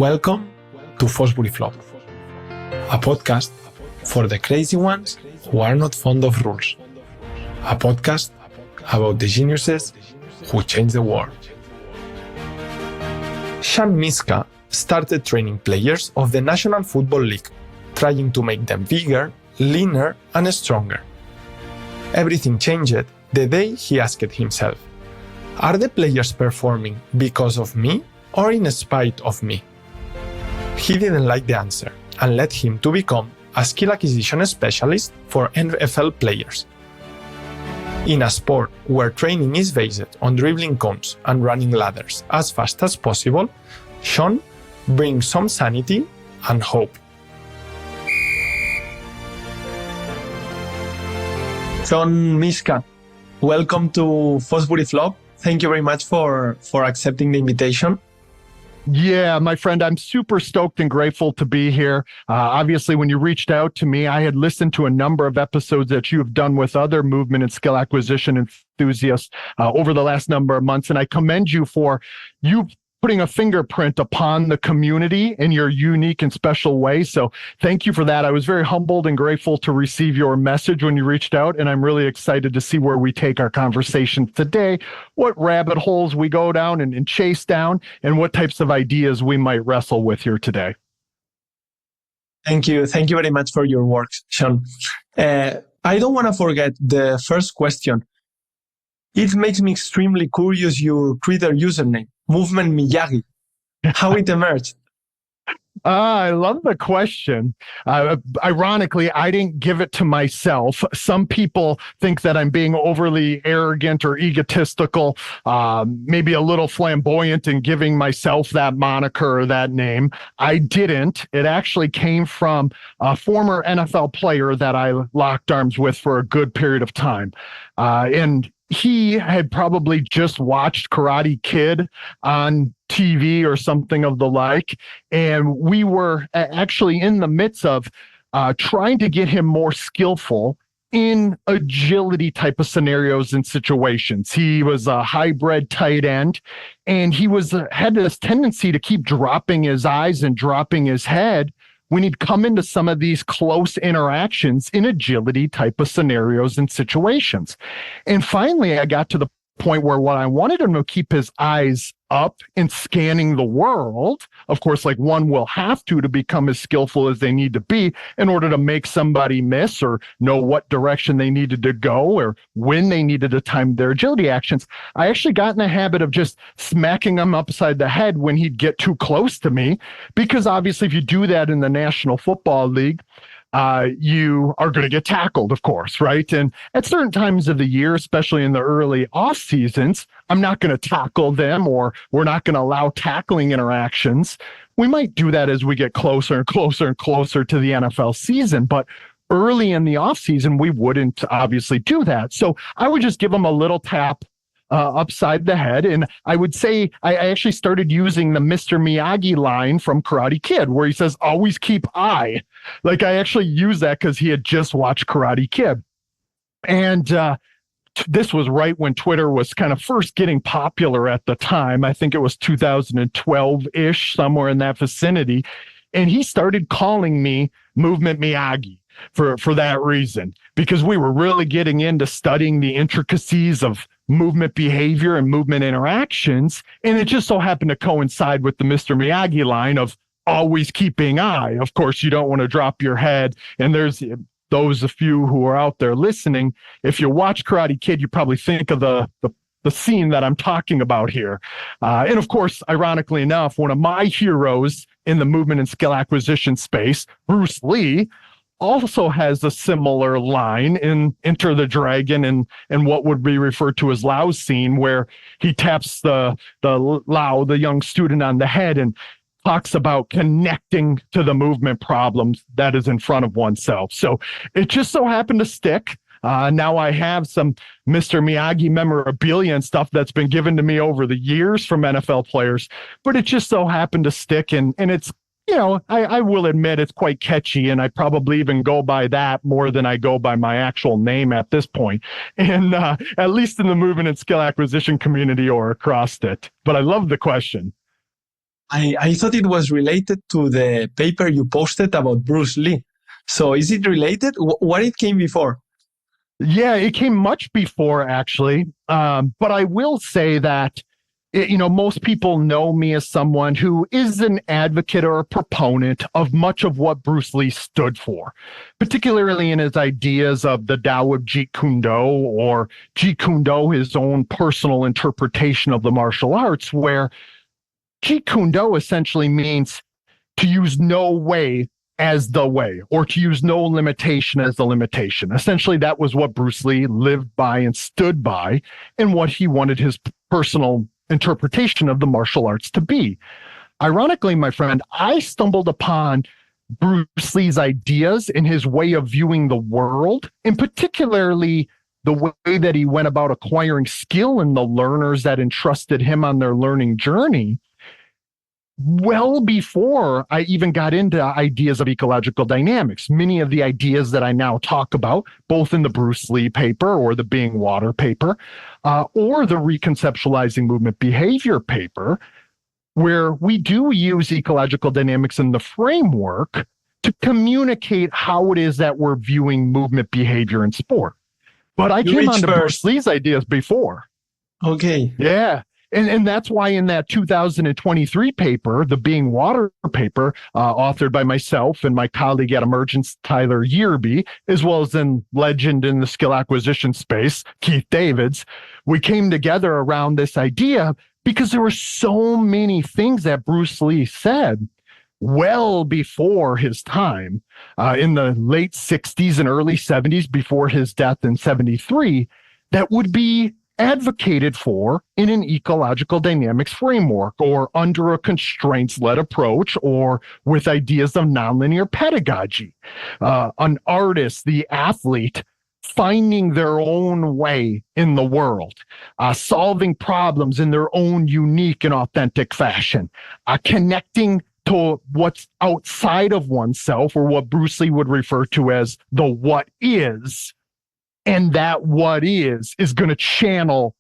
Welcome to Fosbury Flop, a podcast for the crazy ones who are not fond of rules. A podcast about the geniuses who change the world. Shawn Myszka started training players of the National Football League, trying to make them bigger, leaner, and stronger. Everything changed the day he asked himself, "Are the players performing because of me or in spite of me?" He didn't like the answer and led him to become a skill acquisition specialist for NFL players. In a sport where training is based on dribbling cones and running ladders as fast as possible, Shawn brings some sanity and hope. Shawn Myszka, welcome to Fosbury Flop. Thank you very much for accepting the invitation. Yeah, my friend, I'm super stoked and grateful to be here. Obviously, when you reached out to me, I had listened to a number of episodes that you have done with other movement and skill acquisition enthusiasts over the last number of months. And I commend you for you putting a fingerprint upon the community in your unique and special way. So thank you for that. I was very humbled and grateful to receive your message when you reached out. And I'm really excited to see where we take our conversation today, what rabbit holes we go down and chase down, and what types of ideas we might wrestle with here today. Thank you. Thank you very much for your work, Shawn. I don't want to forget the first question. It makes me extremely curious your Twitter username, Movement Miyagi, how it emerged. I love the question. Ironically, I didn't give it to myself. Some people think that I'm being overly arrogant or egotistical, maybe a little flamboyant in giving myself that moniker or that name. I didn't. It actually came from a former NFL player that I locked arms with for a good period of time. And he had probably just watched Karate Kid on TV or something of the like. And we were actually in the midst of trying to get him more skillful in agility type of scenarios and situations. He was a hybrid tight end, and he had this tendency to keep dropping his eyes and dropping his head when he'd come into some of these close interactions in agility type of scenarios and situations. And finally, I got to the point where what I wanted him to keep his eyes up and scanning the world, of course, like one will have to become as skillful as they need to be in order to make somebody miss or know what direction they needed to go or when they needed to time their agility actions. I actually got in the habit of just smacking him upside the head when he'd get too close to me, because obviously if you do that in the National Football League, you are going to get tackled, of course, right? And at certain times of the year, especially in the early off seasons, I'm not going to tackle them, or we're not going to allow tackling interactions. We might do that as we get closer and closer and closer to the NFL season, but early in the off season, we wouldn't obviously do that. So I would just give them a little tap upside the head. And I would say I actually started using the Mr. Miyagi line from Karate Kid, where he says, "Always keep eye." Like, I actually used that because he had just watched Karate Kid. And this was right when Twitter was kind of first getting popular at the time. I think it was 2012-ish, somewhere in that vicinity. And he started calling me Movement Miyagi for that reason, because we were really getting into studying the intricacies of movement behavior and movement interactions. And it just so happened to coincide with the Mr. Miyagi line of always keeping eye. Of course, you don't want to drop your head. And there's those a few who are out there listening. If you watch Karate Kid, you probably think of the scene that I'm talking about here. And of course, ironically enough, one of my heroes in the movement and skill acquisition space, Bruce Lee, also has a similar line in Enter the Dragon and what would be referred to as Lao's scene, where he taps the Lao, the young student, on the head and talks about connecting to the movement problems that is in front of oneself. So it just so happened to stick. Now I have some Mr. Miyagi memorabilia and stuff that's been given to me over the years from NFL players, but it just so happened to stick. And it's, I will admit it's quite catchy, and I probably even go by that more than I go by my actual name at this point. And at least in the movement and skill acquisition community or across it. But I love the question. I thought it was related to the paper you posted about Bruce Lee. So is it related? What it came before? Yeah, it came much before, actually. But I will say that, most people know me as someone who is an advocate or a proponent of much of what Bruce Lee stood for, particularly in his ideas of the Tao of Jeet Kune Do, or Jeet Kune Do, his own personal interpretation of the martial arts, where Jeet Kune Do essentially means to use no way as the way, or to use no limitation as the limitation. Essentially, that was what Bruce Lee lived by and stood by, and what he wanted his personal interpretation of the martial arts to be. Ironically, my friend, I stumbled upon Bruce Lee's ideas and his way of viewing the world, and particularly the way that he went about acquiring skill in the learners that entrusted him on their learning journey, well before I even got into ideas of ecological dynamics. Many of the ideas that I now talk about, both in the Bruce Lee paper or the Being Water paper, or the Reconceptualizing Movement Behavior paper, where we do use ecological dynamics in the framework to communicate how it is that we're viewing movement behavior in sport. But I came on to Bruce Lee's ideas before. Okay. Yeah. And that's why in that 2023 paper, the Being Water paper, authored by myself and my colleague at Emergence, Tyler Yearby, as well as in legend in the skill acquisition space, Keith Davids, we came together around this idea because there were so many things that Bruce Lee said well before his time, in the late 60s and early 70s, before his death in 73, that would be advocated for in an ecological dynamics framework, or under a constraints-led approach, or with ideas of nonlinear pedagogy. An artist, the athlete, finding their own way in the world, solving problems in their own unique and authentic fashion, connecting to what's outside of oneself, or what Bruce Lee would refer to as the what is. And that what is going to channel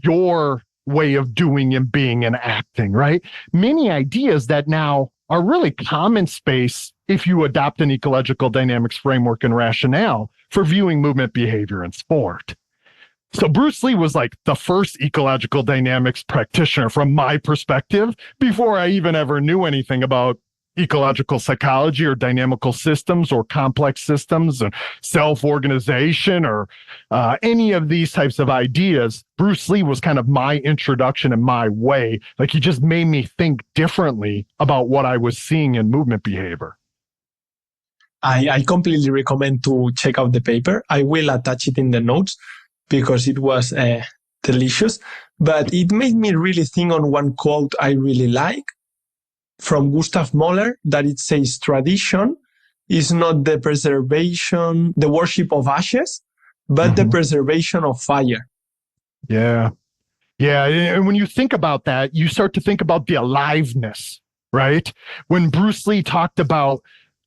your way of doing and being and acting, right? Many ideas that now are really common space if you adopt an ecological dynamics framework and rationale for viewing movement behavior in sport. So Bruce Lee was like the first ecological dynamics practitioner from my perspective, before I even ever knew anything about ecological psychology or dynamical systems or complex systems and self-organization or any of these types of ideas. Bruce Lee was kind of my introduction and my way. Like, he just made me think differently about what I was seeing in movement behavior. I completely recommend to check out the paper. I will attach it in the notes because it was delicious. But it made me really think on one quote I really like from Gustav Mahler, that it says, tradition is not the preservation, the worship of ashes, but the preservation of fire. Yeah. Yeah. And when you think about that, you start to think about the aliveness, right? When Bruce Lee talked about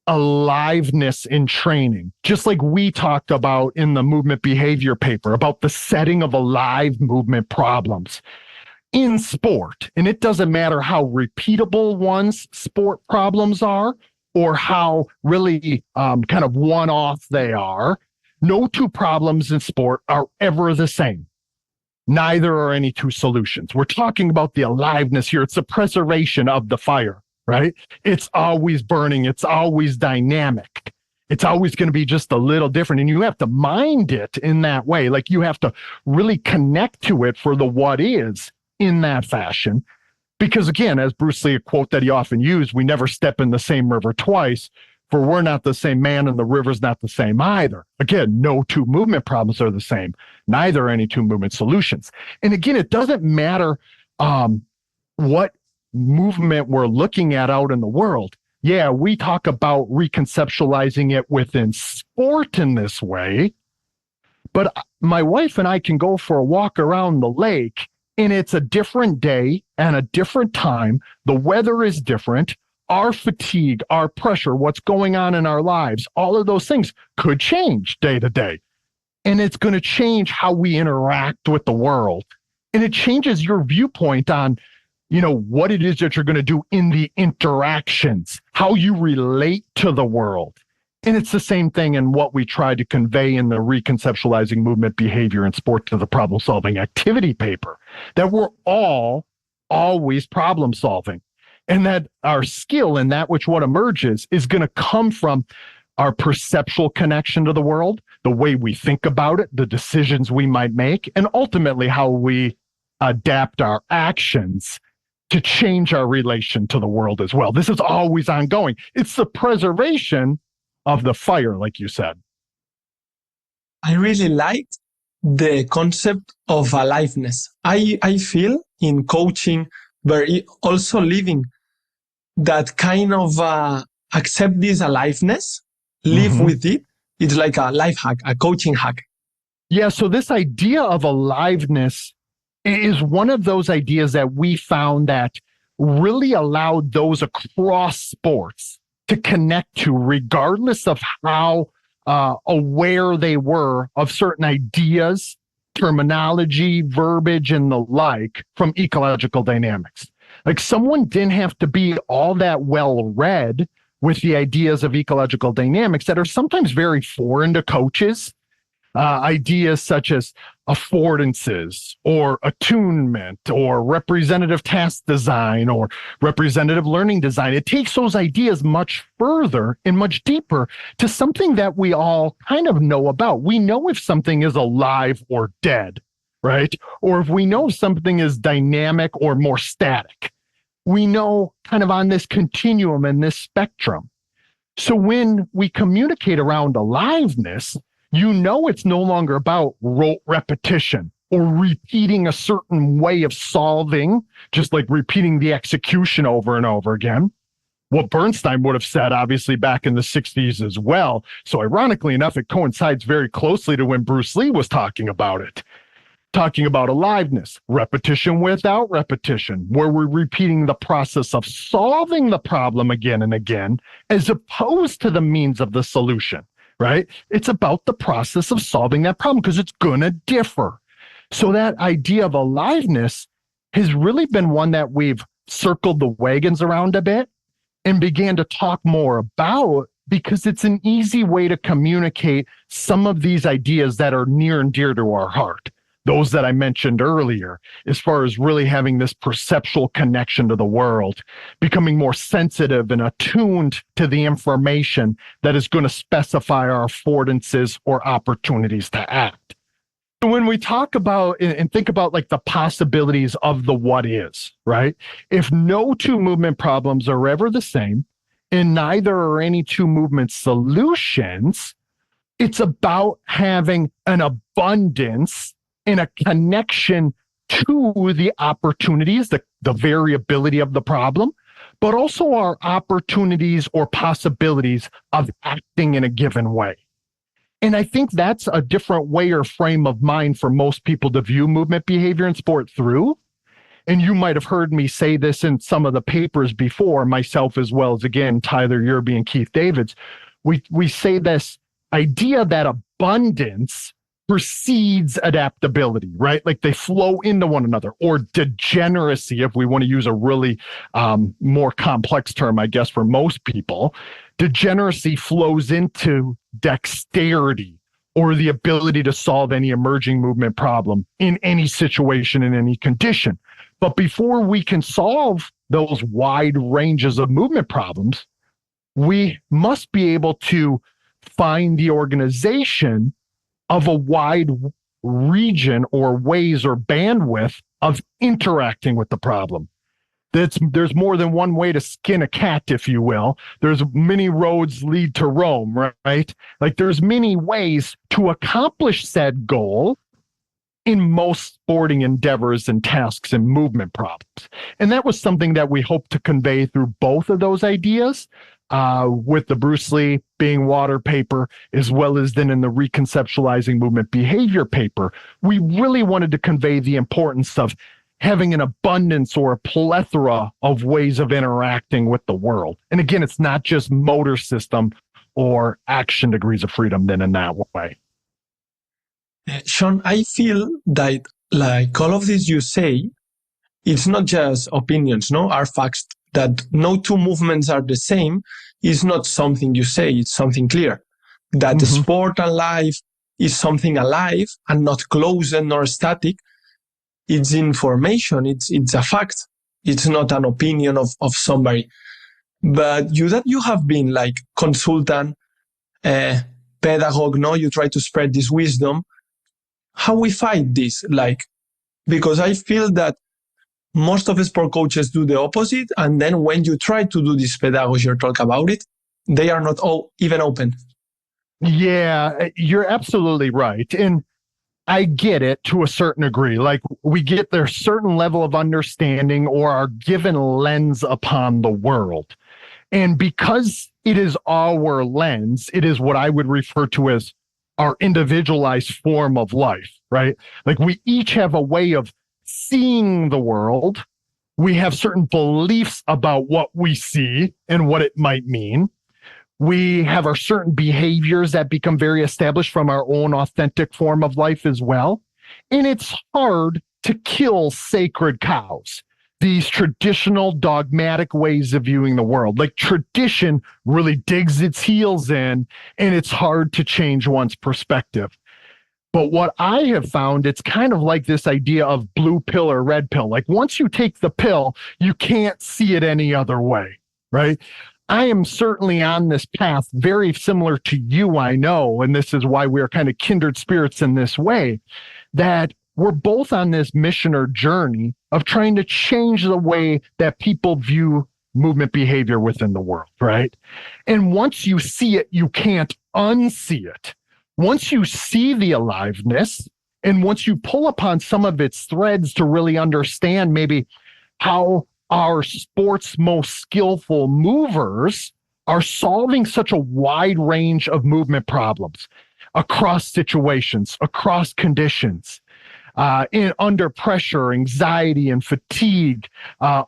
aliveness in training, just like we talked about in the movement behavior paper, about the setting of alive movement problems in sport. And it doesn't matter how repeatable one's sport problems are, or how really kind of one-off they are. No two problems in sport are ever the same. Neither are any two solutions. We're talking about the aliveness here. It's the preservation of the fire, right? It's always burning. It's always dynamic. It's always going to be just a little different. And you have to mind it in that way. Like, you have to really connect to it for the what is in that fashion. Because again, as Bruce Lee, a quote that he often used, we never step in the same river twice, for we're not the same man and the river's not the same either. Again, no two movement problems are the same, neither are any two movement solutions. And again, it doesn't matter what movement we're looking at out in the world. Yeah, we talk about reconceptualizing it within sport in this way, but my wife and I can go for a walk around the lake, and it's a different day and a different time. The weather is different. Our fatigue, our pressure, what's going on in our lives, all of those things could change day to day. And it's going to change how we interact with the world. And it changes your viewpoint on what it is that you're going to do in the interactions, how you relate to the world. And it's the same thing in what we try to convey in the Reconceptualizing Movement Behavior and Sport to the Problem Solving Activity paper, that we're all always problem solving, and that our skill and that which what emerges is going to come from our perceptual connection to the world, the way we think about it, the decisions we might make, and ultimately how we adapt our actions to change our relation to the world as well. This is always ongoing. It's the preservation of the fire, like you said. I really liked the concept of aliveness. I feel in coaching, but also living, that kind of accept this aliveness, live with it. It's like a life hack, a coaching hack. Yeah, so this idea of aliveness is one of those ideas that we found that really allowed those across sports to connect to, regardless of how aware they were of certain ideas, terminology, verbiage, and the like from ecological dynamics. Like, someone didn't have to be all that well read with the ideas of ecological dynamics that are sometimes very foreign to coaches. Ideas such as affordances or attunement or representative task design or representative learning design. It takes those ideas much further and much deeper to something that we all kind of know about. We know if something is alive or dead, right? Or if we know something is dynamic or more static. We know kind of on this continuum and this spectrum. So when we communicate around aliveness, it's no longer about rote repetition or repeating a certain way of solving, just like repeating the execution over and over again. What Bernstein would have said, obviously, back in the 60s as well. So ironically enough, it coincides very closely to when Bruce Lee was talking about it. Talking about aliveness, repetition without repetition, where we're repeating the process of solving the problem again and again, as opposed to the means of the solution. Right? It's about the process of solving that problem because it's going to differ. So that idea of aliveness has really been one that we've circled the wagons around a bit and began to talk more about, because it's an easy way to communicate some of these ideas that are near and dear to our heart. Those that I mentioned earlier, as far as really having this perceptual connection to the world, becoming more sensitive and attuned to the information that is going to specify our affordances or opportunities to act. So when we talk about and think about like the possibilities of the what is, right? If no two movement problems are ever the same, and neither are any two movement solutions, it's about having an abundance and a connection to the opportunities, the variability of the problem, but also our opportunities or possibilities of acting in a given way. And I think that's a different way or frame of mind for most people to view movement, behavior, and sport through. And you might have heard me say this in some of the papers before, myself as well as, again, Tyler Yerby and Keith Davids. We say this idea that abundance precedes adaptability, right? Like they flow into one another, or degeneracy, if we want to use a really more complex term, I guess, for most people. Degeneracy flows into dexterity, or the ability to solve any emerging movement problem in any situation, in any condition. But before we can solve those wide ranges of movement problems, we must be able to find the organization of a wide region or ways or bandwidth of interacting with the problem. There's more than one way to skin a cat, if you will. There's many roads lead to Rome, right? Like there's many ways to accomplish said goal in most sporting endeavors and tasks and movement problems. And that was something that we hope to convey through both of those ideas, with the Bruce Lee being water paper, as well as then in the Reconceptualizing Movement Behavior paper. We really wanted to convey the importance of having an abundance or a plethora of ways of interacting with the world. And again, it's not just motor system or action degrees of freedom then in that way. Shawn, I feel that like all of this you say it's not just opinions, no, are facts. That no two movements are the same is not something you say, it's something clear. That sport and life is something alive and not closed nor static. It's information, it's a fact. It's not an opinion of somebody. But that you have been like consultant, pedagogue, no, you try to spread this wisdom. How we fight this? Like, because I feel that most of the sport coaches do the opposite. And then when you try to do this pedagogy or talk about it, they are not all even open. Yeah, you're absolutely right. And I get it to a certain degree. Like we get their certain level of understanding or are given lens upon the world. And because it is our lens, it is what I would refer to as our individualized form of life, right? Like we each have a way of seeing the world. We have certain beliefs about what we see and what it might mean. We have our certain behaviors that become very established from our own authentic form of life as well. And it's hard to kill sacred cows, these traditional dogmatic ways of viewing the world. Like tradition really digs its heels in, and it's hard to change one's perspective. But what I have found, it's kind of like this idea of blue pill or red pill. Like once you take the pill, you can't see it any other way, right? I am certainly on this path, very similar to you, I know, and this is why we're kind of kindred spirits in this way, that we're both on this mission or journey of trying to change the way that people view movement behavior within the world, right? And once you see it, you can't unsee it. Once you see the aliveness, and once you pull upon some of its threads to really understand maybe how our sport's most skillful movers are solving such a wide range of movement problems across situations, across conditions, under pressure, anxiety, and fatigue,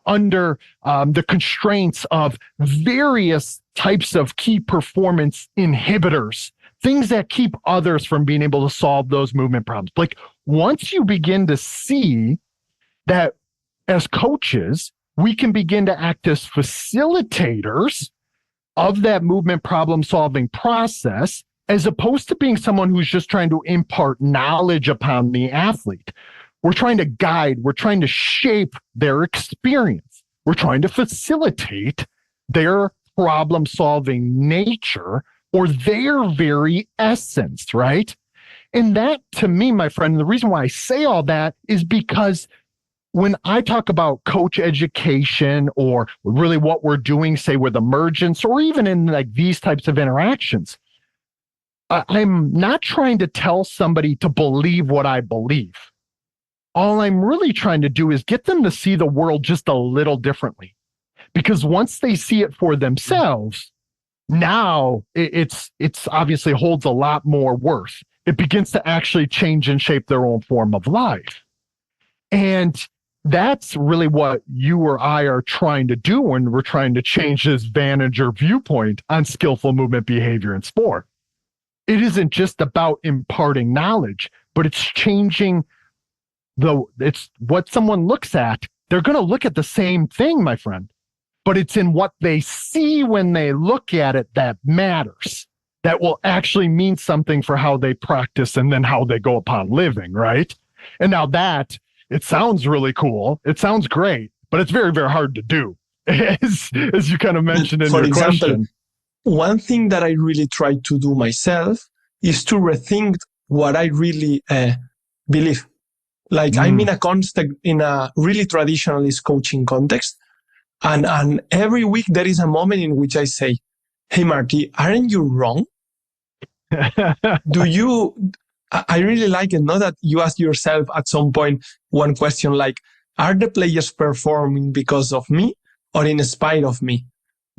under the constraints of various types of key performance inhibitors, things that keep others from being able to solve those movement problems. Like once you begin to see that as coaches, we can begin to act as facilitators of that movement problem solving process, as opposed to being someone who's just trying to impart knowledge upon the athlete. We're trying to guide, we're trying to shape their experience. We're trying to facilitate their problem solving nature or their very essence, right? And that, to me, my friend, the reason why I say all that is because when I talk about coach education or really what we're doing, say with emergence or even in like these types of interactions, I'm not trying to tell somebody to believe what I believe. All I'm really trying to do is get them to see the world just a little differently. Because once they see it for themselves, now it's obviously holds a lot more worth. It begins to actually change and shape their own form of life. And that's really what you or I are trying to do when we're trying to change this vantage or viewpoint on skillful movement behavior in sport. It isn't just about imparting knowledge, but it's changing it's what someone looks at. They're going to look at the same thing, my friend, but it's in what they see when they look at it that matters. That will actually mean something for how they practice and then how they go upon living, right? And now that, it sounds really cool. It sounds great, but it's very, very hard to do, as you kind of mentioned in your question. One thing that I really try to do myself is to rethink what I really believe. Like I'm in a really traditionalist coaching context. And every week there is a moment in which I say, hey, Marty, aren't you wrong? I really like it, not that you ask yourself at some point one question like, are the players performing because of me or in spite of me?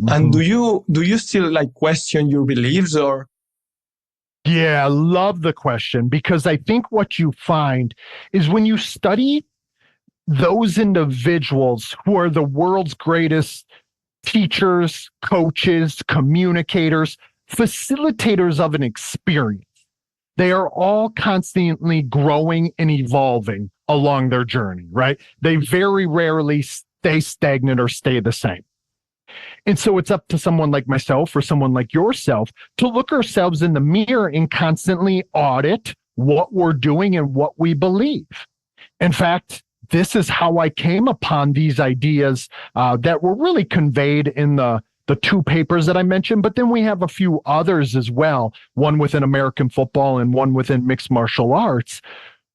Mm-hmm. And do you still like question your beliefs or? Yeah, I love the question, because I think what you find is when you study those individuals who are the world's greatest teachers, coaches, communicators, facilitators of an experience, they are all constantly growing and evolving along their journey, right? They very rarely stay stagnant or stay the same. And so it's up to someone like myself or someone like yourself to look ourselves in the mirror and constantly audit what we're doing and what we believe. In fact, this is how I came upon these ideas that were really conveyed in the two papers that I mentioned, but then we have a few others as well, one within American football and one within mixed martial arts,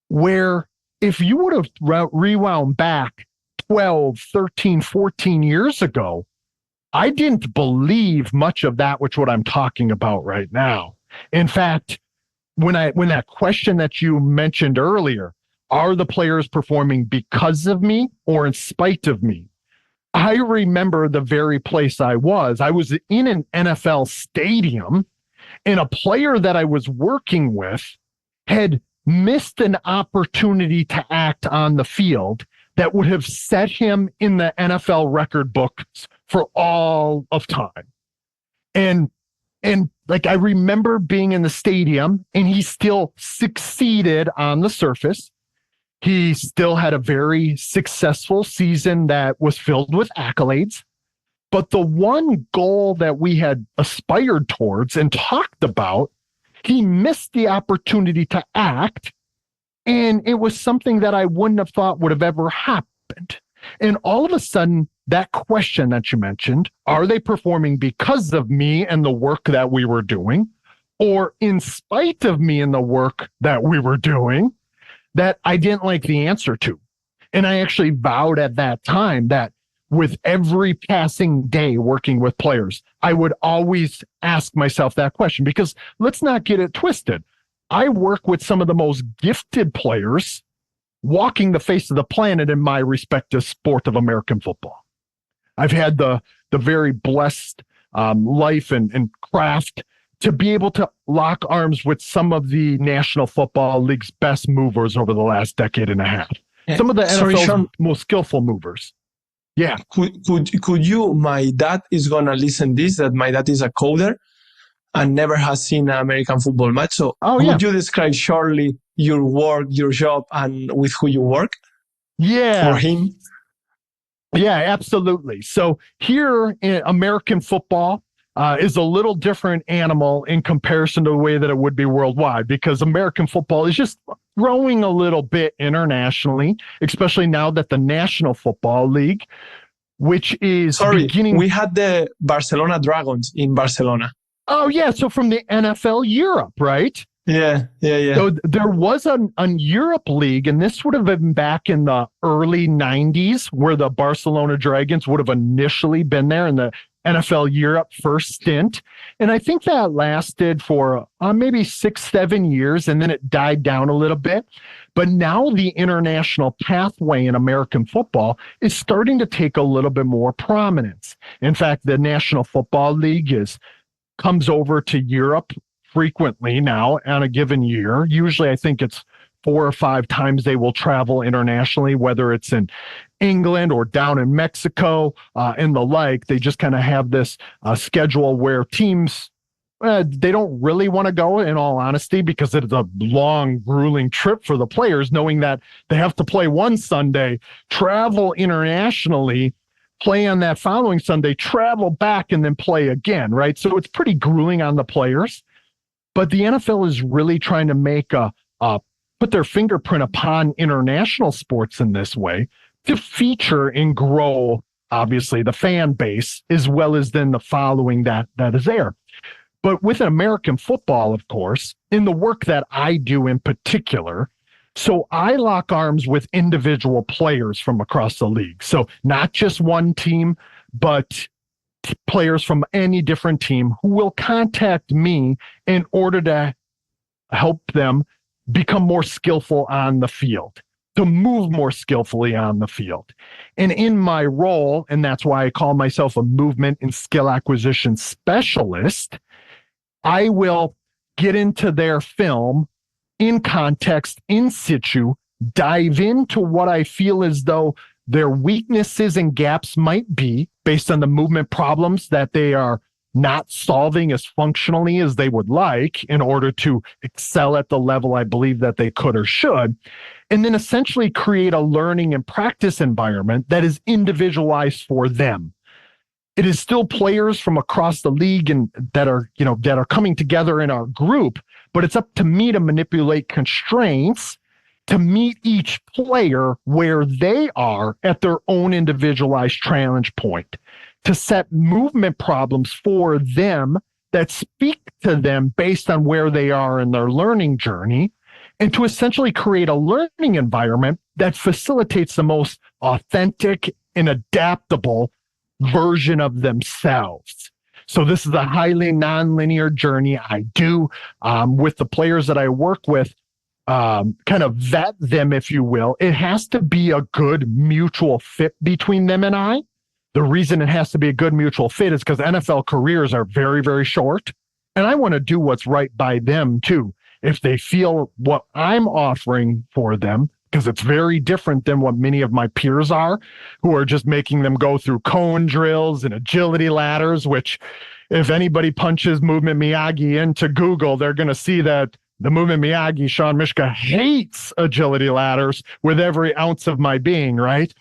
where if you would have rewound back 12, 13, 14 years ago, I didn't believe much of that, which what I'm talking about right now. In fact, when that question that you mentioned earlier, are the players performing because of me or in spite of me? I remember the very place I was. I was in an NFL stadium, and a player that I was working with had missed an opportunity to act on the field that would have set him in the NFL record books for all of time. And like I remember being in the stadium, and he still succeeded on the surface. He still had a very successful season that was filled with accolades. But the one goal that we had aspired towards and talked about, he missed the opportunity to act. And it was something that I wouldn't have thought would have ever happened. And all of a sudden, that question that you mentioned, are they performing because of me and the work that we were doing, or in spite of me and the work that we were doing? That I didn't like the answer to. And I actually vowed at that time that with every passing day working with players, I would always ask myself that question, because let's not get it twisted. I work with some of the most gifted players walking the face of the planet in my respective sport of American football. I've had the very blessed life and craft to be able to lock arms with some of the National Football League's best movers over the last decade and a half. Some of the NFL's most skillful movers. Yeah. Could you, my dad is going to listen this, that my dad is a coder and never has seen an American football match. So could you describe shortly your work, your job, and with who you work? Yeah. For him? Yeah, absolutely. So here in American football, is a little different animal in comparison to the way that it would be worldwide, because American football is just growing a little bit internationally, especially now that the National Football League, which is beginning. We had the Barcelona Dragons in Barcelona. Oh, yeah. So from the NFL Europe, right? Yeah. So there was a Europe league, and this would have been back in the early 90s, where the Barcelona Dragons would have initially been there in the NFL Europe first stint. And I think that lasted for maybe 6-7 years, and then it died down a little bit. But now the international pathway in American football is starting to take a little bit more prominence. In fact, the National Football League comes over to Europe frequently now on a given year. Usually I think it's 4 or 5 times they will travel internationally, whether it's in England or down in Mexico and the like. They just kind of have this schedule where teams, they don't really want to go, in all honesty, because it's a long, grueling trip for the players, knowing that they have to play one Sunday, travel internationally, play on that following Sunday, travel back, and then play again, right? So it's pretty grueling on the players. But the NFL is really trying to make put their fingerprint upon international sports in this way to feature and grow, obviously, the fan base, as well as then the following that is there. But with American football, of course, in the work that I do in particular, so I lock arms with individual players from across the league. So not just one team, but players from any different team who will contact me in order to help them become more skillful on the field, to move more skillfully on the field. And in my role, and that's why I call myself a movement and skill acquisition specialist, I will get into their film in context, in situ, dive into what I feel as though their weaknesses and gaps might be based on the movement problems that they are not solving as functionally as they would like in order to excel at the level I believe that they could or should, and then essentially create a learning and practice environment that is individualized for them. It is still players from across the league and that are coming together in our group, but it's up to me to manipulate constraints to meet each player where they are at their own individualized challenge point, to set movement problems for them that speak to them based on where they are in their learning journey, and to essentially create a learning environment that facilitates the most authentic and adaptable version of themselves. So this is a highly nonlinear journey I do with the players that I work with, kind of vet them, if you will. It has to be a good mutual fit between them and I. The reason it has to be a good mutual fit is because NFL careers are very, very short, and I want to do what's right by them too. If they feel what I'm offering for them, because it's very different than what many of my peers are, who are just making them go through cone drills and agility ladders, which if anybody punches Movement Miyagi into Google, they're going to see that the Movement Miyagi, Shawn Myszka, hates agility ladders with every ounce of my being, right?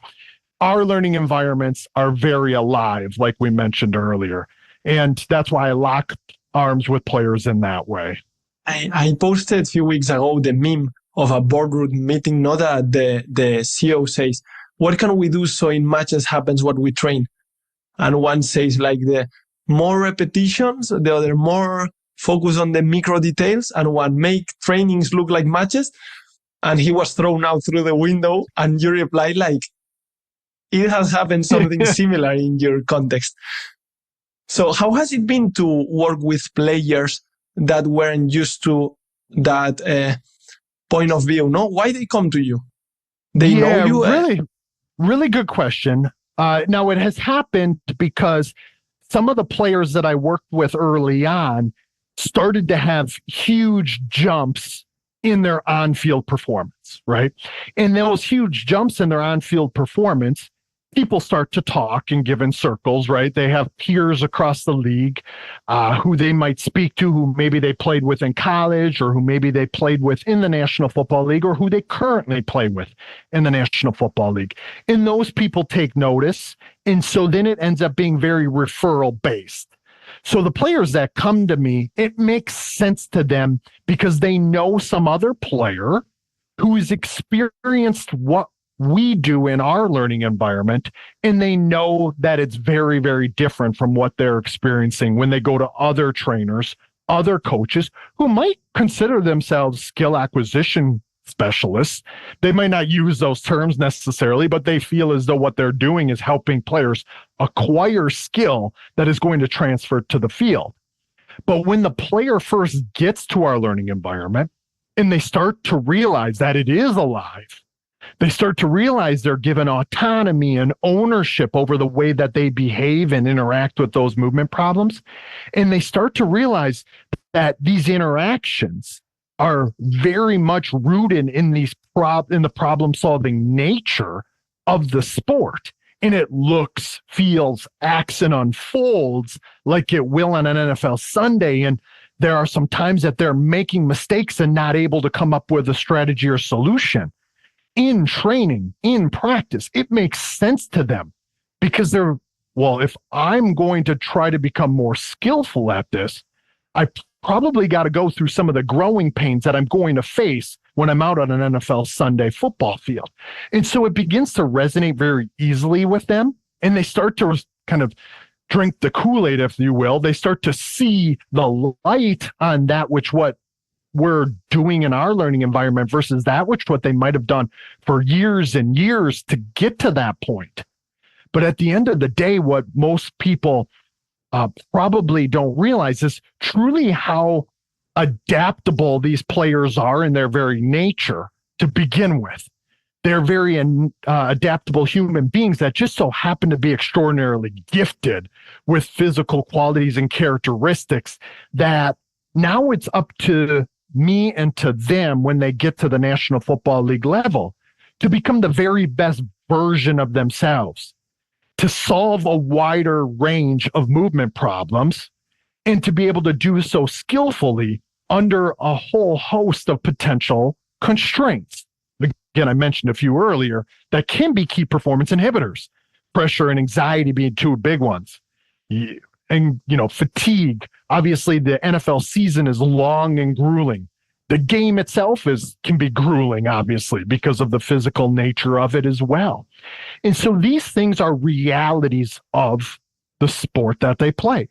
Our learning environments are very alive, like we mentioned earlier. And that's why I lock arms with players in that way. I posted a few weeks ago the meme of a boardroom meeting, not that the CEO says, what can we do so in matches happens what we train? And one says like the more repetitions, the other more focus on the micro details, and one make trainings look like matches. And he was thrown out through the window, and you reply like, it has happened something similar in your context. So how has it been to work with players that weren't used to that point of view? No, why they come to you? They know you. Really good question. Now it has happened because some of the players that I worked with early on started to have huge jumps in their on-field performance, right? And those huge jumps in their on-field performance, people start to talk and give in circles, right? They have peers across the league who they might speak to, who maybe they played with in college, or who maybe they played with in the National Football League, or who they currently play with in the National Football League. And those people take notice. And so then it ends up being very referral based. So the players that come to me, it makes sense to them because they know some other player who has experienced what we do in our learning environment, and they know that it's very, very different from what they're experiencing when they go to other trainers, other coaches who might consider themselves skill acquisition specialists. They might not use those terms necessarily, but they feel as though what they're doing is helping players acquire skill that is going to transfer to the field. But when the player first gets to our learning environment and they start to realize that it is alive, they start to realize they're given autonomy and ownership over the way that they behave and interact with those movement problems. And they start to realize that these interactions are very much rooted in the problem-solving nature of the sport. And it looks, feels, acts, and unfolds like it will on an NFL Sunday. And there are some times that they're making mistakes and not able to come up with a strategy or solution. In training, in practice, it makes sense to them because if I'm going to try to become more skillful at this, I probably got to go through some of the growing pains that I'm going to face when I'm out on an NFL Sunday football field. And so it begins to resonate very easily with them, and they start to kind of drink the Kool-Aid, if you will. They start to see the light on that what we're doing in our learning environment versus what they might have done for years and years to get to that point. But at the end of the day, what most people probably don't realize is truly how adaptable these players are in their very nature to begin with. They're very adaptable human beings that just so happen to be extraordinarily gifted with physical qualities and characteristics that now it's up to me and to them when they get to the National Football League level to become the very best version of themselves, to solve a wider range of movement problems and to be able to do so skillfully under a whole host of potential constraints. Again, I mentioned a few earlier that can be key performance inhibitors, pressure and anxiety being two big ones. And, fatigue. Obviously, the NFL season is long and grueling. The game itself can be grueling, obviously, because of the physical nature of it as well. And so these things are realities of the sport that they play.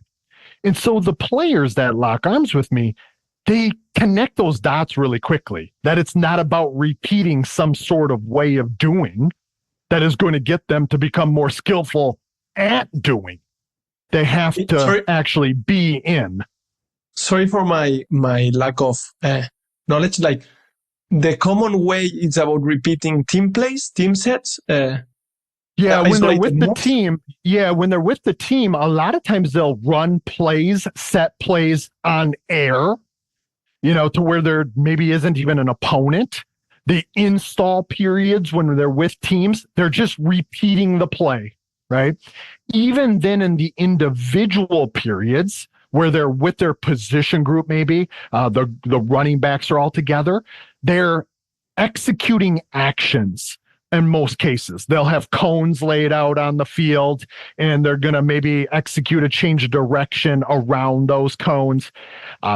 And so the players that lock arms with me, they connect those dots really quickly, that it's not about repeating some sort of way of doing that is going to get them to become more skillful at doing. They have to actually be in. Sorry for my lack of knowledge. Like, the common way is about repeating team plays, team sets. When they're with the team, a lot of times they'll run plays, set plays on air, to where there maybe isn't even an opponent. The install periods when they're with teams, they're just repeating the play, right? Even then in the individual periods where they're with their position group, maybe the running backs are all together, they're executing actions. In most cases, they'll have cones laid out on the field and they're going to maybe execute a change of direction around those cones.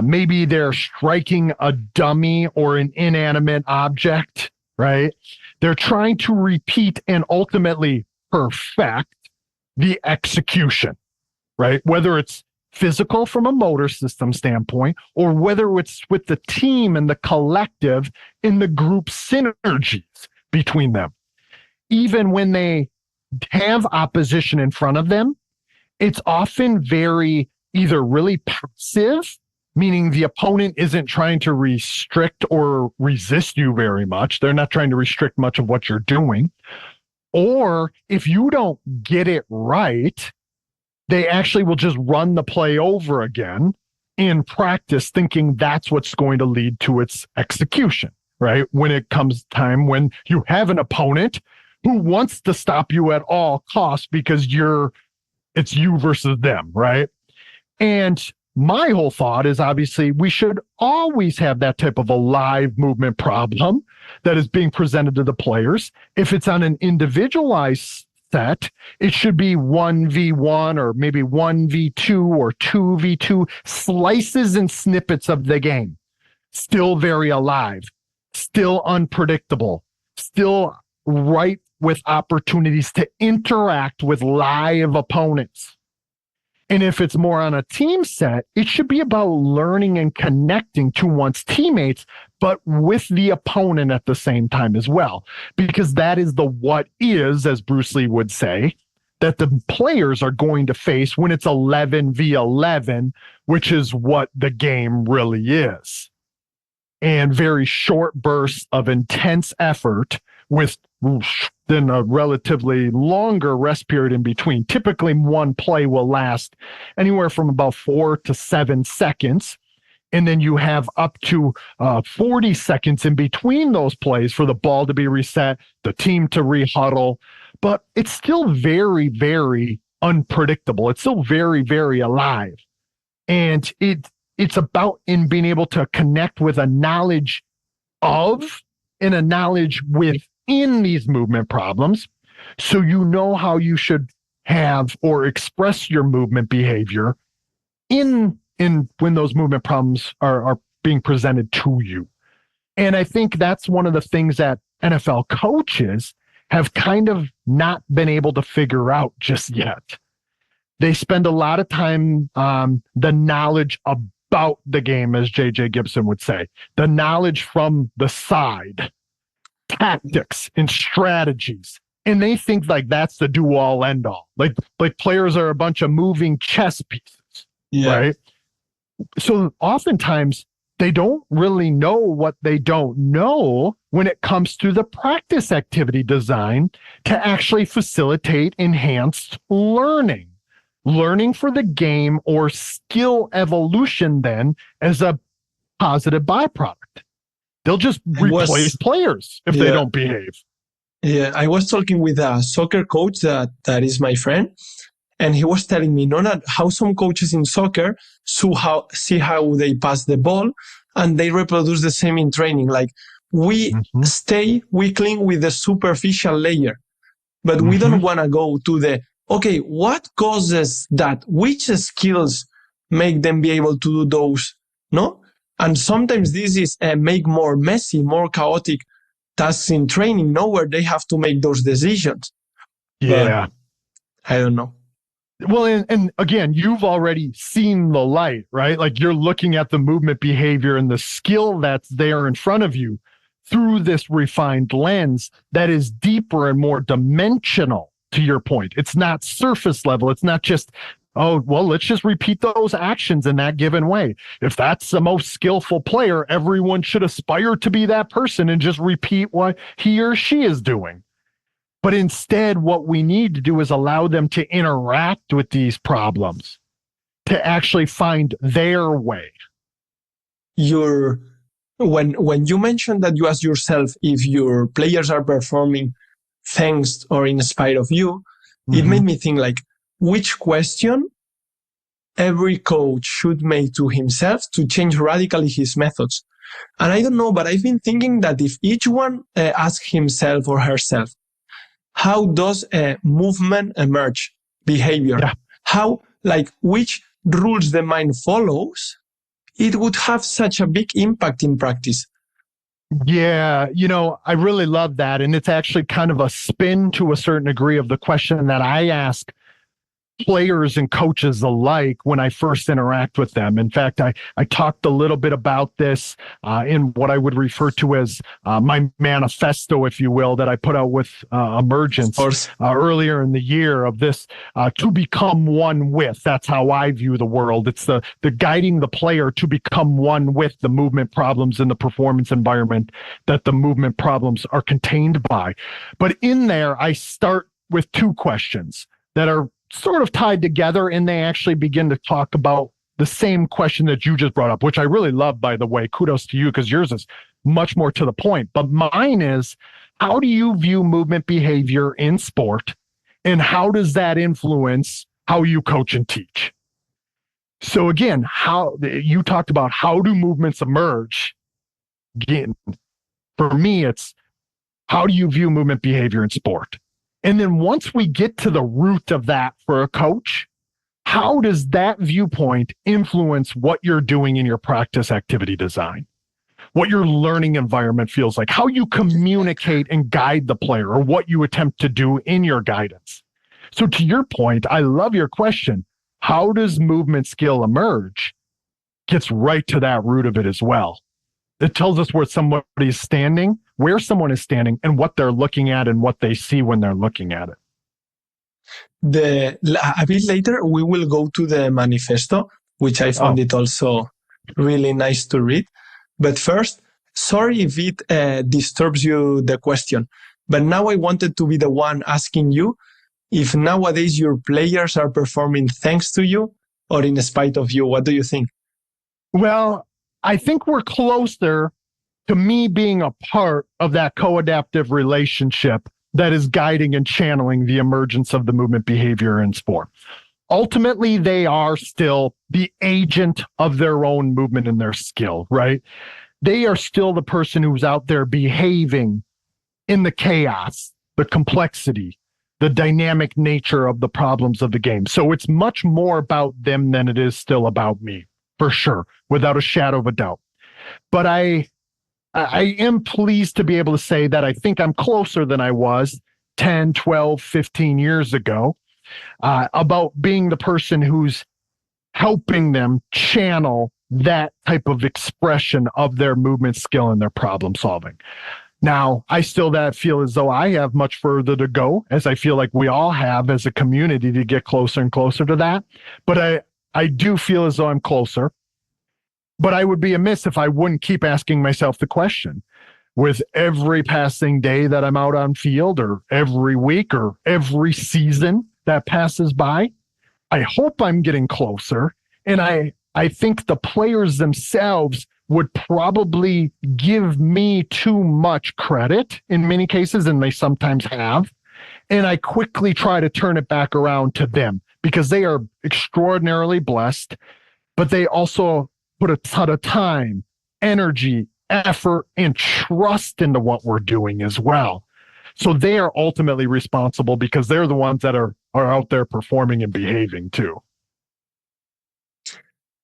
Maybe they're striking a dummy or an inanimate object, right? They're trying to repeat and ultimately perfect the execution, right? Whether it's physical from a motor system standpoint, or whether it's with the team and the collective in the group synergies between them. Even when they have opposition in front of them, it's often very either really passive, meaning the opponent isn't trying to restrict or resist you very much. They're not trying to restrict much of what you're doing. Or if you don't get it right, they actually will just run the play over again in practice, thinking that's what's going to lead to its execution, right? When it comes time when you have an opponent who wants to stop you at all costs because it's you versus them, right? And my whole thought is obviously we should always have that type of a live movement problem that is being presented to the players. If it's on an individualized set, it should be 1v1 or maybe 1v2 or 2v2 slices and snippets of the game. Still very alive, still unpredictable, still right with opportunities to interact with live opponents. And if it's more on a team set, it should be about learning and connecting to one's teammates, but with the opponent at the same time as well. Because that is the what is, as Bruce Lee would say, that the players are going to face when it's 11v11, which is what the game really is. And very short bursts of intense effort with then a relatively longer rest period in between. Typically, one play will last anywhere from about 4 to 7 seconds. And then you have up to 40 seconds in between those plays for the ball to be reset, the team to rehuddle. But it's still very, very unpredictable. It's still very, very alive. And it's about in being able to connect with a knowledge of and a knowledge within these movement problems, so you know how you should have or express your movement behavior in when those movement problems are being presented to you. And I think that's one of the things that NFL coaches have kind of not been able to figure out just yet. They spend a lot of time on the knowledge about the game, as JJ Gibson would say, the knowledge from the side, tactics and strategies. And they think like that's the do all end all. Like players are a bunch of moving chess pieces, right? So oftentimes they don't really know what they don't know when it comes to the practice activity design to actually facilitate enhanced learning for the game or skill evolution then as a positive byproduct. They'll just replace players if they don't behave. Yeah, I was talking with a soccer coach that is my friend, And he was telling me, no, how some coaches in soccer see how they pass the ball, and they reproduce the same in training. Like we cling with the superficial layer, but we don't want to go to okay, what causes that? Which skills make them be able to do those? No? And sometimes this is make more messy, more chaotic tasks in training, where they have to make those decisions. Yeah. But I don't know. Well, and again, you've already seen the light, right? Like you're looking at the movement behavior and the skill that's there in front of you through this refined lens that is deeper and more dimensional, to your point. It's not surface level. It's not just, oh, well, let's just repeat those actions in that given way. If that's the most skillful player, everyone should aspire to be that person and just repeat what he or she is doing. But instead, what we need to do is allow them to interact with these problems, to actually find their way. When you mentioned that you ask yourself if your players are performing thanks or in spite of you, it made me think like, which question every coach should make to himself to change radically his methods. And I don't know, but I've been thinking that if each one asks himself or herself, how does a movement emerge behavior? Yeah. How, like, which rules the mind follows, it would have such a big impact in practice. Yeah, I really love that. And it's actually kind of a spin to a certain degree of the question that I ask players and coaches alike when I first interact with them. In fact, I talked a little bit about this in what I would refer to as my manifesto, if you will, that I put out with Emergence earlier in the year of this to become one with. That's how I view the world. It's the guiding the player to become one with the movement problems in the performance environment that the movement problems are contained by. But in there, I start with two questions that are sort of tied together, and they actually begin to talk about the same question that you just brought up, which I really love, by the way. Kudos to you, because yours is much more to the point. But mine is, how do you view movement behavior in sport, and how does that influence how you coach and teach? So again, how you talked about how do movements emerge? Again, for me, it's how do you view movement behavior in sport? And then once we get to the root of that for a coach, how does that viewpoint influence what you're doing in your practice activity design? What your learning environment feels like, how you communicate and guide the player, or what you attempt to do in your guidance. So to your point, I love your question. How does movement skill emerge? Gets right to that root of it as well. It tells us where somebody is standing, where someone is standing, and what they're looking at and what they see when they're looking at it. A bit later, we will go to the manifesto, which I found it also really nice to read. But first, sorry if it disturbs you, the question, but now I wanted to be the one asking you if nowadays your players are performing thanks to you or in spite of you. What do you think? Well, I think we're closer to me being a part of that co-adaptive relationship that is guiding and channeling the emergence of the movement behavior in sport. Ultimately, they are still the agent of their own movement and their skill, right? They are still the person who's out there behaving in the chaos, the complexity, the dynamic nature of the problems of the game. So it's much more about them than it is still about me, for sure, without a shadow of a doubt. But I am pleased to be able to say that I think I'm closer than I was 10, 12, 15 years ago about being the person who's helping them channel that type of expression of their movement skill and their problem solving. Now, I still feel as though I have much further to go, as I feel like we all have as a community, to get closer and closer to that. But I do feel as though I'm closer. But I would be amiss if I wouldn't keep asking myself the question. With every passing day that I'm out on field, or every week, or every season that passes by, I hope I'm getting closer. And I think the players themselves would probably give me too much credit in many cases, and they sometimes have. And I quickly try to turn it back around to them. because they are extraordinarily blessed, but they also put a ton of time, energy, effort, and trust into what we're doing as well. So they are ultimately responsible because they're the ones that are out there performing and behaving too.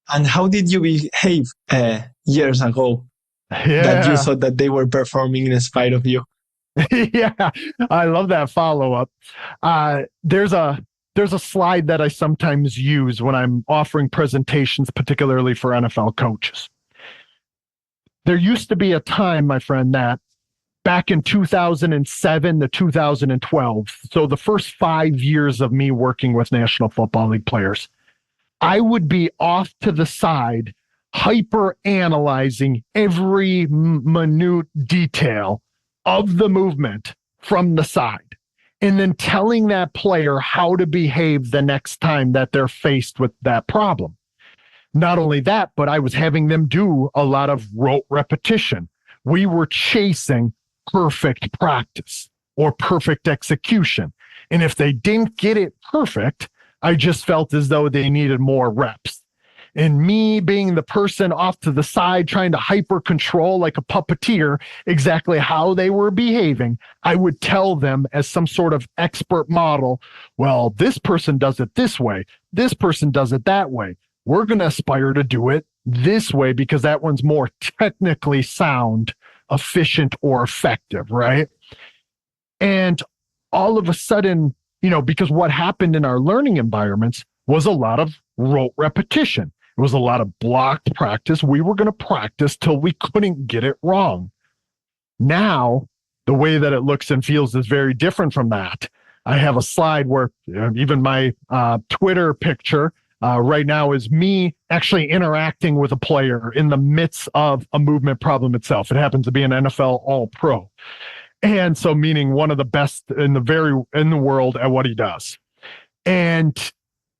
And how did you behave years ago that you thought that they were performing in spite of you? Yeah, I love that follow-up. There's a slide that I sometimes use when I'm offering presentations, particularly for NFL coaches. There used to be a time, my friend, that back in 2007 to 2012, so the first 5 years of me working with National Football League players, I would be off to the side, hyper analyzing every minute detail of the movement from the side, and then telling that player how to behave the next time that they're faced with that problem. Not only that, but I was having them do a lot of rote repetition. We were chasing perfect practice or perfect execution. And if they didn't get it perfect, I just felt as though they needed more reps. And me being the person off to the side trying to hyper control like a puppeteer exactly how they were behaving, I would tell them as some sort of expert model, well, this person does it this way. This person does it that way. We're going to aspire to do it this way because that one's more technically sound, efficient, or effective, right? And all of a sudden, because what happened in our learning environments was a lot of rote repetition. It was a lot of blocked practice. We were going to practice till we couldn't get it wrong. Now, the way that it looks and feels is very different from that. I have a slide where even my Twitter picture right now is me actually interacting with a player in the midst of a movement problem itself. It happens to be an NFL All-Pro. And so meaning one of the best in the world at what he does. And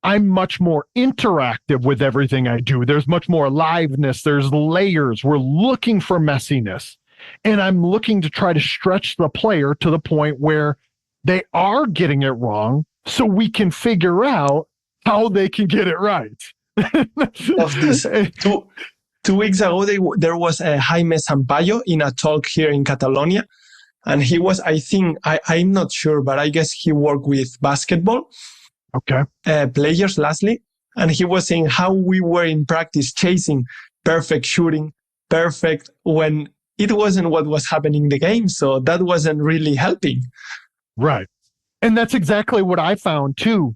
I'm much more interactive with everything I do. There's much more aliveness. There's layers. We're looking for messiness. And I'm looking to try to stretch the player to the point where they are getting it wrong so we can figure out how they can get it right. Of this, 2 weeks ago, there was a Jaime Sampaio in a talk here in Catalonia. And he was, I think, I'm not sure, but I guess he worked with basketball. Okay. Players, lastly. And he was saying how we were in practice chasing perfect shooting, perfect, when it wasn't what was happening in the game. So that wasn't really helping. Right. And that's exactly what I found too.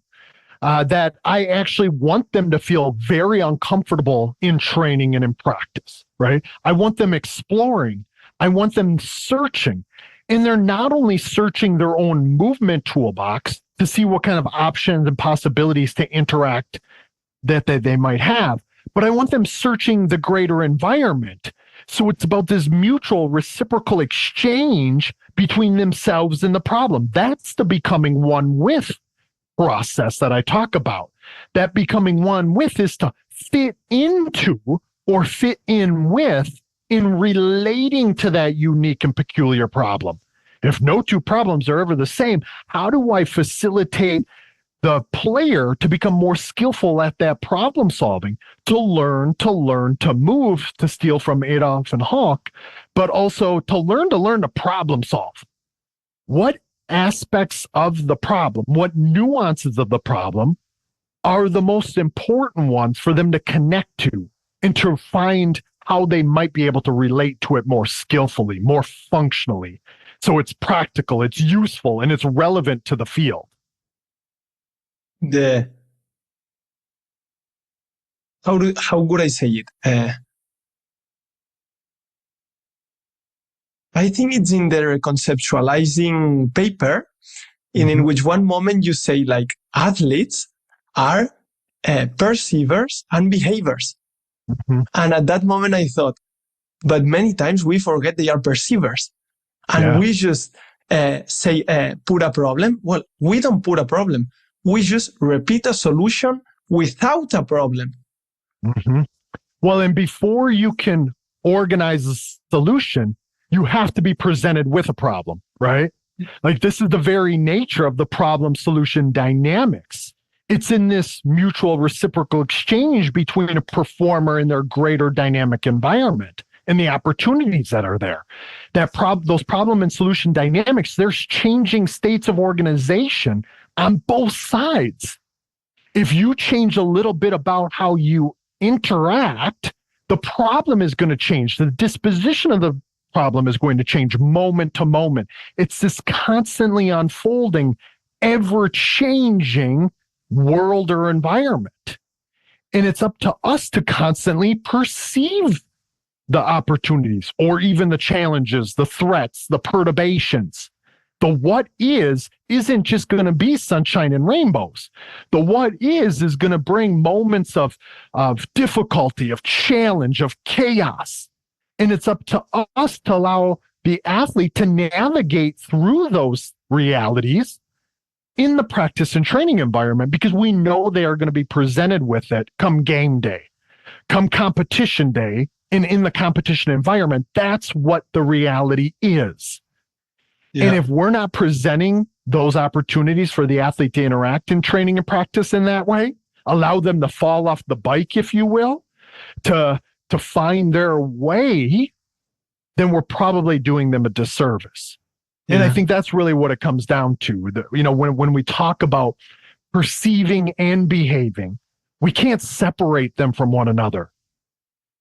That I actually want them to feel very uncomfortable in training and in practice, right? I want them exploring. I want them searching. And they're not only searching their own movement toolbox to see what kind of options and possibilities to interact that they might have, but I want them searching the greater environment. So it's about this mutual reciprocal exchange between themselves and the problem. That's the becoming one with process that I talk about. That becoming one with is to fit into or fit in with in relating to that unique and peculiar problem. If no two problems are ever the same, how do I facilitate the player to become more skillful at that problem solving, to learn to move, to steal from Adolf and Hawk, but also to learn to problem solve? What aspects of the problem, what nuances of the problem are the most important ones for them to connect to and to find how they might be able to relate to it more skillfully, more functionally. So it's practical, it's useful, and it's relevant to the field. How would I say it? I think it's in the conceptualizing paper, in which one moment you say like athletes are perceivers and behaviors. Mm-hmm. And at that moment I thought, but many times we forget they are perceivers. And we just say, put a problem. Well, we don't put a problem. We just repeat a solution without a problem. Mm-hmm. Well, and before you can organize a solution, you have to be presented with a problem, right? Like this is the very nature of the problem solution dynamics, It's in this mutual reciprocal exchange between a performer and their greater dynamic environment and the opportunities that are there. Those problem and solution dynamics, there's changing states of organization on both sides. If you change a little bit about how you interact, the problem is going to change. The disposition of the problem is going to change moment to moment. It's this constantly unfolding, ever-changing world or environment. And it's up to us to constantly perceive the opportunities or even the challenges, the threats, the perturbations. The what isn't just going to be sunshine and rainbows. The what is going to bring moments of difficulty, of challenge, of chaos. And it's up to us to allow the athlete to navigate through those realities in the practice and training environment, because we know they are going to be presented with it come game day, come competition day, and in the competition environment. That's what the reality is. Yeah. And if we're not presenting those opportunities for the athlete to interact in training and practice in that way, allow them to fall off the bike, if you will, to find their way, then we're probably doing them a disservice. Yeah. And I think that's really what it comes down to. When we talk about perceiving and behaving, we can't separate them from one another.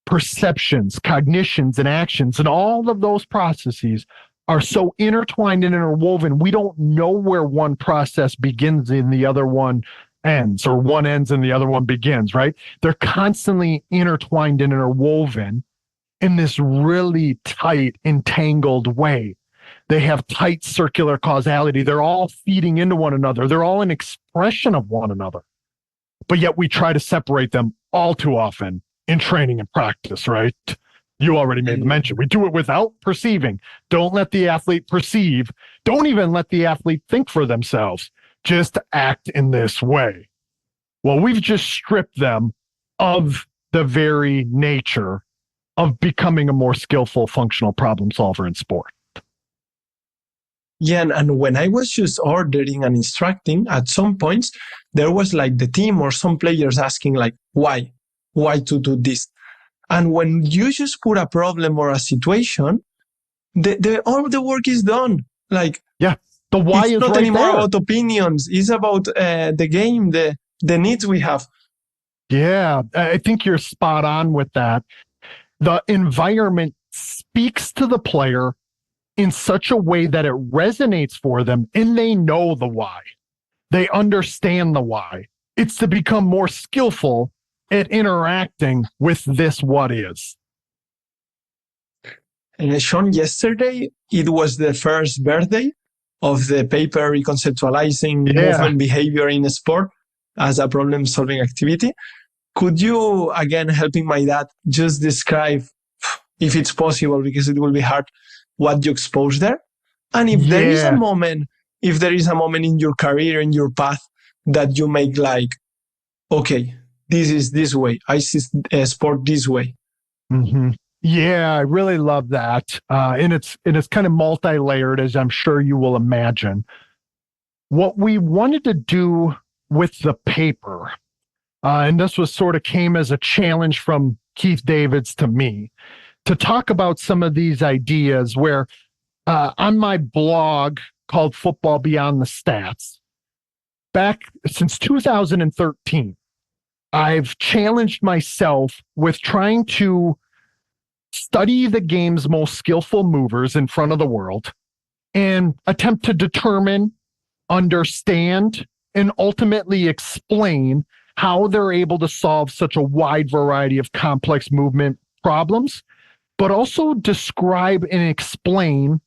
Perceptions, cognitions, and actions, and all of those processes are so intertwined and interwoven, we don't know where one process begins and the other one ends, or one ends and the other one begins, right? They're constantly intertwined and interwoven in this really tight, entangled way. They have tight circular causality. They're all feeding into one another. They're all an expression of one another. But yet we try to separate them all too often in training and practice, right? You already made the mention. We do it without perceiving. Don't let the athlete perceive. Don't even let the athlete think for themselves. Just act in this way. Well, we've just stripped them of the very nature of becoming a more skillful, functional problem solver in sport. Yeah, and when I was just ordering and instructing, at some points, there was like the team or some players asking like, why to do this? And when you just put a problem or a situation, all the work is done. Like, yeah, the why is not right anymore there. About opinions. It's about the game, the needs we have. Yeah, I think you're spot on with that. The environment speaks to the player in such a way that it resonates for them, and they know the why. They understand the why. It's to become more skillful at interacting with this what is. And Shawn, yesterday, it was the first birthday of the paper reconceptualizing movement behavior in sport as a problem-solving activity. Could you, again, helping my dad, just describe, if it's possible, because it will be hard, what you exposed there? And if there is a moment in your career, in your path, that you make like, okay, this is this way. I see sport this way. Mm-hmm. Yeah, I really love that. And it's kind of multi-layered, as I'm sure you will imagine. What we wanted to do with the paper, and this was sort of came as a challenge from Keith Davids to me, to talk about some of these ideas where on my blog called Football Beyond the Stats, back since 2013, I've challenged myself with trying to study the game's most skillful movers in front of the world and attempt to determine, understand, and ultimately explain how they're able to solve such a wide variety of complex movement problems, but also describe and explain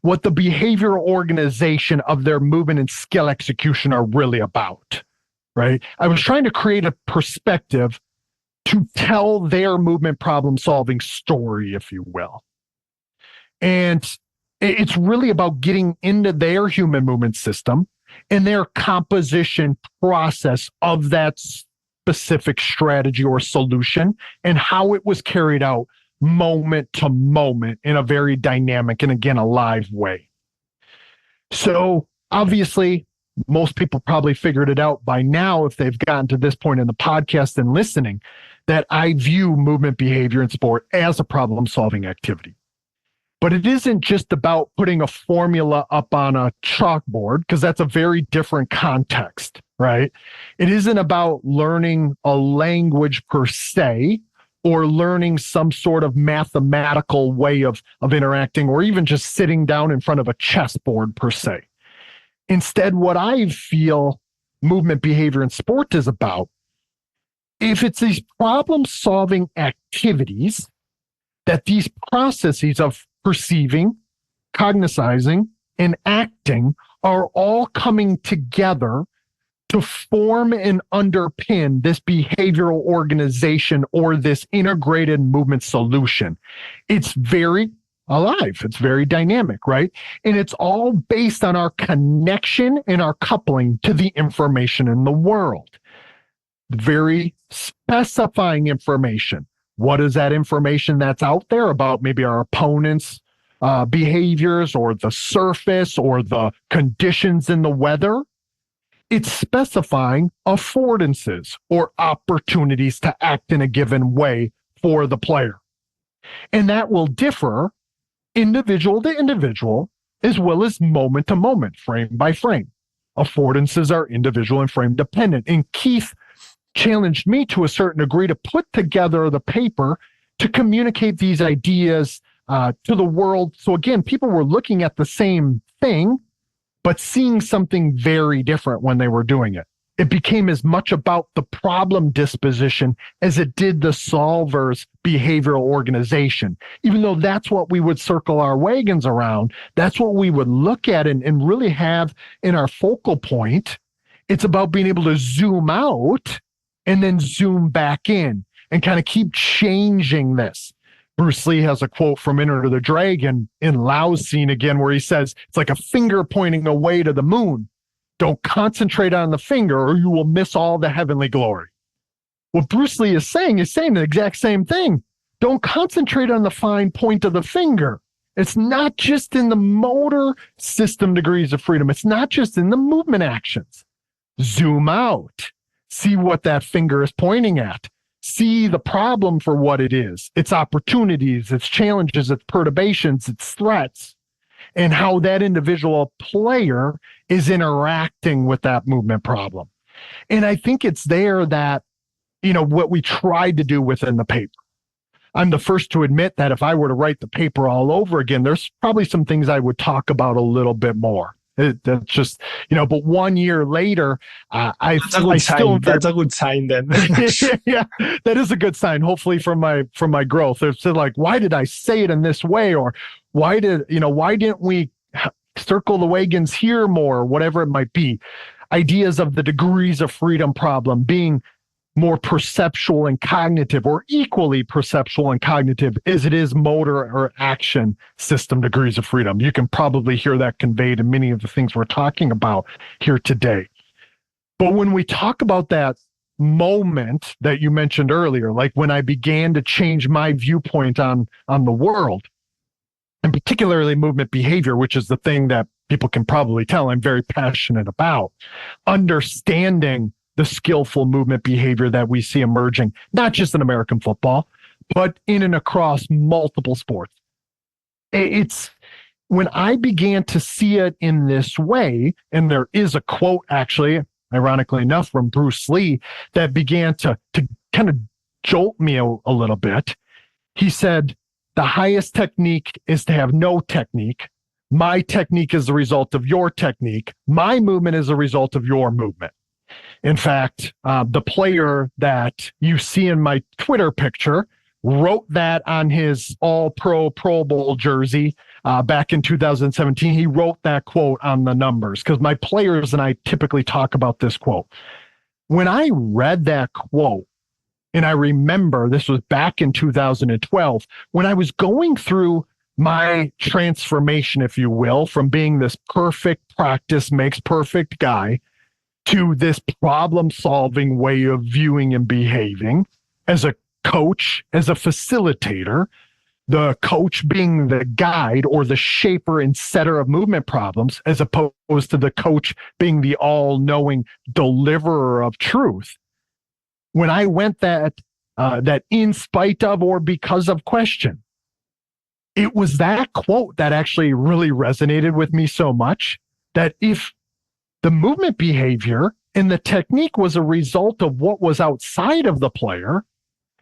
what the behavioral organization of their movement and skill execution are really about. Right? I was trying to create a perspective to tell their movement problem solving story, if you will. And it's really about getting into their human movement system and their composition process of that specific strategy or solution and how it was carried out moment to moment in a very dynamic and, again, a live way. So obviously, most people probably figured it out by now if they've gotten to this point in the podcast and listening, that I view movement behavior in sport as a problem-solving activity. But it isn't just about putting a formula up on a chalkboard, because that's a very different context, right? It isn't about learning a language per se, or learning some sort of mathematical way of interacting, or even just sitting down in front of a chessboard per se. Instead, what I feel movement behavior in sport is about, if it's these problem-solving activities, that these processes of perceiving, cognizing, and acting are all coming together to form and underpin this behavioral organization or this integrated movement solution. It's very alive. It's very dynamic, right? And it's all based on our connection and our coupling to the information in the world. Very specifying information. What is that information that's out there about maybe our opponents' behaviors, or the surface, or the conditions in the weather? It's specifying affordances or opportunities to act in a given way for the player. And that will differ individual to individual, as well as moment to moment, frame by frame. Affordances are individual and frame dependent. And Keith challenged me to a certain degree to put together the paper to communicate these ideas to the world. So again, people were looking at the same thing, but seeing something very different when they were doing it. It became as much about the problem disposition as it did the solver's behavioral organization. Even though that's what we would circle our wagons around, that's what we would look at and really have in our focal point. It's about being able to zoom out and then zoom back in and kind of keep changing this. Bruce Lee has a quote from Enter the Dragon in Lao's scene again, where he says, it's like a finger pointing away to the moon. Don't concentrate on the finger or you will miss all the heavenly glory. What Bruce Lee is saying the exact same thing. Don't concentrate on the fine point of the finger. It's not just in the motor system degrees of freedom. It's not just in the movement actions. Zoom out. See what that finger is pointing at. See the problem for what it is, its opportunities, its challenges, its perturbations, its threats, and how that individual player is interacting with that movement problem. And I think it's there that, what we tried to do within the paper. I'm the first to admit that if I were to write the paper all over again, there's probably some things I would talk about a little bit more. That's just, but 1 year later, That's a good sign then. Yeah, that is a good sign, hopefully from my growth. It's like, why did I say it in this way? Or why didn't we circle the wagons here more, whatever it might be. Ideas of the degrees of freedom problem being more perceptual and cognitive, or equally perceptual and cognitive as it is motor or action system degrees of freedom. You can probably hear that conveyed in many of the things we're talking about here today. But when we talk about that moment that you mentioned earlier, like when I began to change my viewpoint on the world, and particularly movement behavior, which is the thing that people can probably tell I'm very passionate about, understanding the skillful movement behavior that we see emerging, not just in American football, but in and across multiple sports. It's when I began to see it in this way, and there is a quote, actually, ironically enough, from Bruce Lee that began to kind of jolt me a little bit. He said, the highest technique is to have no technique. My technique is the result of your technique. My movement is a result of your movement. In fact, the player that you see in my Twitter picture wrote that on his All-Pro Pro Bowl jersey back in 2017. He wrote that quote on the numbers because my players and I typically talk about this quote. When I read that quote, and I remember this was back in 2012, when I was going through my transformation, if you will, from being this perfect practice makes perfect guy to this problem-solving way of viewing and behaving as a coach, as a facilitator, the coach being the guide or the shaper and setter of movement problems, as opposed to the coach being the all-knowing deliverer of truth. When I went that in spite of or because of question, it was that quote that actually really resonated with me so much that if the movement behavior and the technique was a result of what was outside of the player,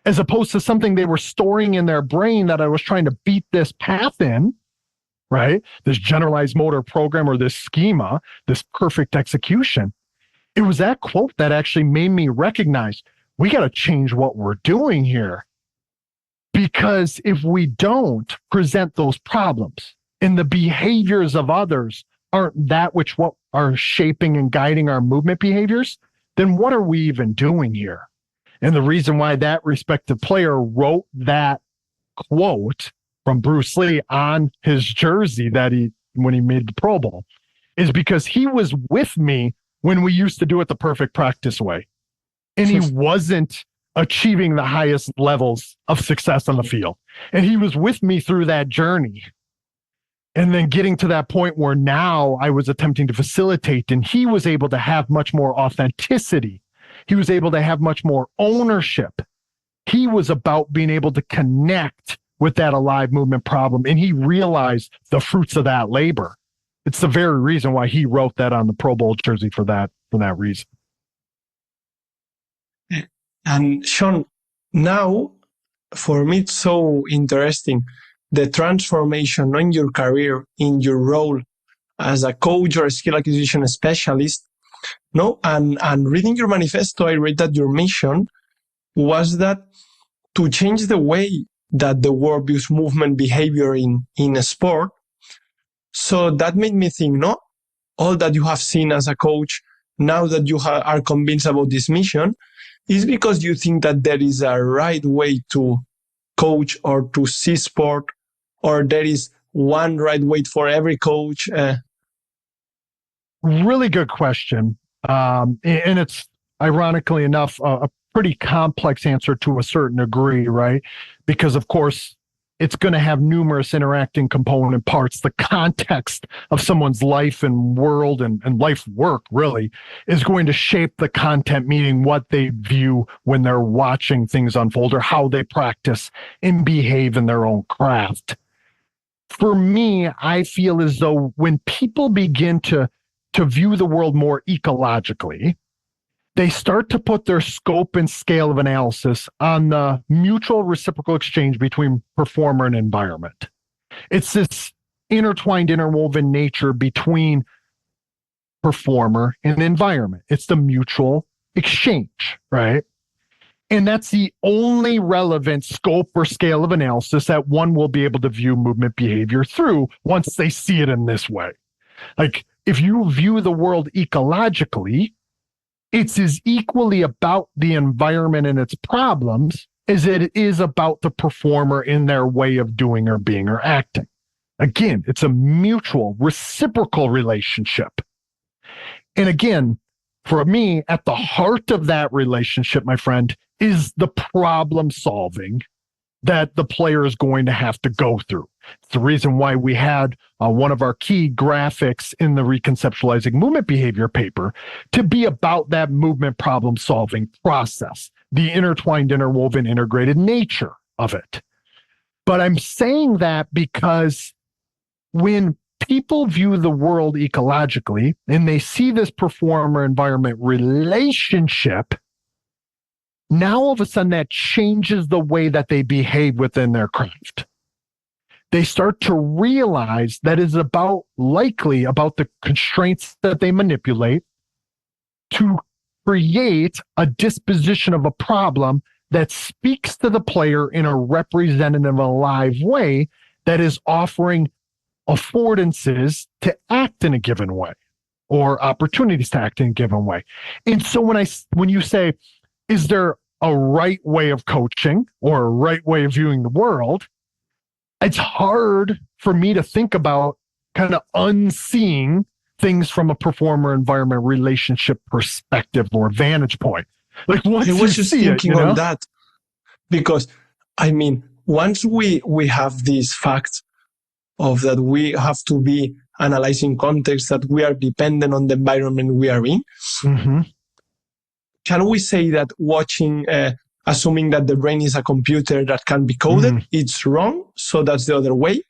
as opposed to something they were storing in their brain that I was trying to beat this path in, right? This generalized motor program or this schema, this perfect execution. It was that quote that actually made me recognize we got to change what we're doing here. Because if we don't present those problems and the behaviors of others aren't that which what are shaping and guiding our movement behaviors, then what are we even doing here? And the reason why that respective player wrote that quote from Bruce Lee on his jersey when he made the Pro Bowl is because he was with me when we used to do it the perfect practice way. And he wasn't achieving the highest levels of success on the field. And he was with me through that journey. And then getting to that point where now I was attempting to facilitate, and he was able to have much more authenticity. He was able to have much more ownership. He was about being able to connect with that alive movement problem. And he realized the fruits of that labor. It's the very reason why he wrote that on the Pro Bowl jersey for that reason. And Shawn, now for me it's so interesting the transformation in your career, in your role as a coach or a skill acquisition specialist. No, and reading your manifesto, I read that your mission was that to change the way that the world views movement behavior in a sport. So that made me think, no, all that you have seen as a coach, now that you are convinced about this mission, is because you think that there is a right way to coach or to see sport, or there is one right way for every coach? Really good question. And it's ironically enough, a pretty complex answer to a certain degree, right? Because of course, it's going to have numerous interacting component parts. The context of someone's life and world and life work really is going to shape the content, meaning what they view when they're watching things unfold or how they practice and behave in their own craft. For me, I feel as though when people begin to view the world more ecologically, they start to put their scope and scale of analysis on the mutual reciprocal exchange between performer and environment. It's this intertwined, interwoven nature between performer and environment. It's the mutual exchange, right? And that's the only relevant scope or scale of analysis that one will be able to view movement behavior through once they see it in this way. Like, if you view the world ecologically, it's as equally about the environment and its problems as it is about the performer in their way of doing or being or acting. Again, it's a mutual, reciprocal relationship. And again, for me, at the heart of that relationship, my friend, is the problem solving that the player is going to have to go through. It's the reason why we had one of our key graphics in the Reconceptualizing Movement Behavior paper to be about that movement problem solving process, the intertwined, interwoven, integrated nature of it. But I'm saying that because when people view the world ecologically and they see this performer environment relationship, now all of a sudden that changes the way that they behave within their craft. They start to realize that it's likely about the constraints that they manipulate to create a disposition of a problem that speaks to the player in a representative, alive way that is offering affordances to act in a given way or opportunities to act in a given way. And so when you say, is there a right way of coaching or a right way of viewing the world? It's hard for me to think about kind of unseeing things from a performer environment relationship perspective or vantage point. Like, once I was you just see thinking it, on that because, I mean, once we have these facts of that we have to be analyzing context, that we are dependent on the environment we are in, can we say that watching, assuming that the brain is a computer that can be coded, it's wrong? So that's the other way?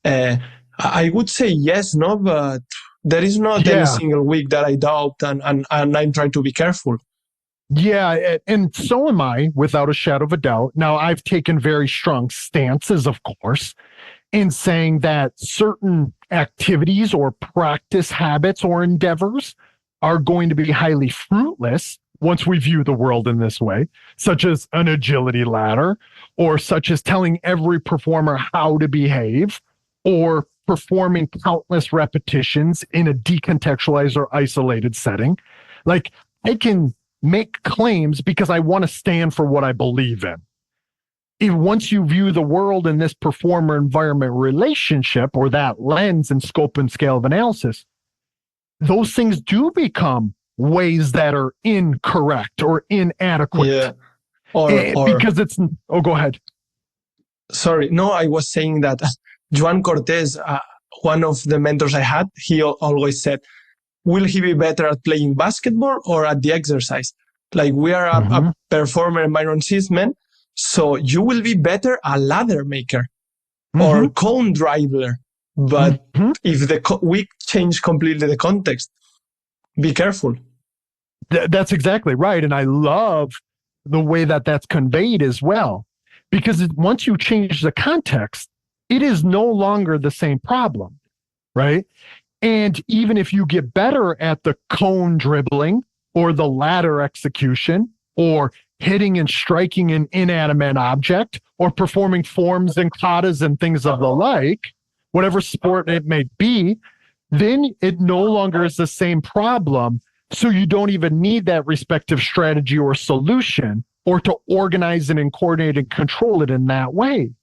I would say yes, no, but there is not any single week that I doubt and I'm trying to be careful. Yeah, and so am I, without a shadow of a doubt. Now, I've taken very strong stances, of course, in saying that certain activities or practice habits or endeavors are going to be highly fruitless once we view the world in this way, such as an agility ladder, or such as telling every performer how to behave, or performing countless repetitions in a decontextualized or isolated setting. Like, I can make claims because I want to stand for what I believe in. If once you view the world in this performer environment relationship, or that lens and scope and scale of analysis, those things do become ways that are incorrect or inadequate. Yeah. Because it's, go ahead. Sorry. No, I was saying that Joan Cortez, one of the mentors I had, he always said, will he be better at playing basketball or at the exercise? Like, we are a performer environment system, so you will be better a ladder maker or cone dribbler. But if we change completely the context, be careful. That's exactly right. And I love the way that that's conveyed as well, because once you change the context, it is no longer the same problem, right? And even if you get better at the cone dribbling or the ladder execution or hitting and striking an inanimate object or performing forms and katas and things of the like, whatever sport it may be, then it no longer is the same problem. So you don't even need that respective strategy or solution or to organize and coordinate and control it in that way.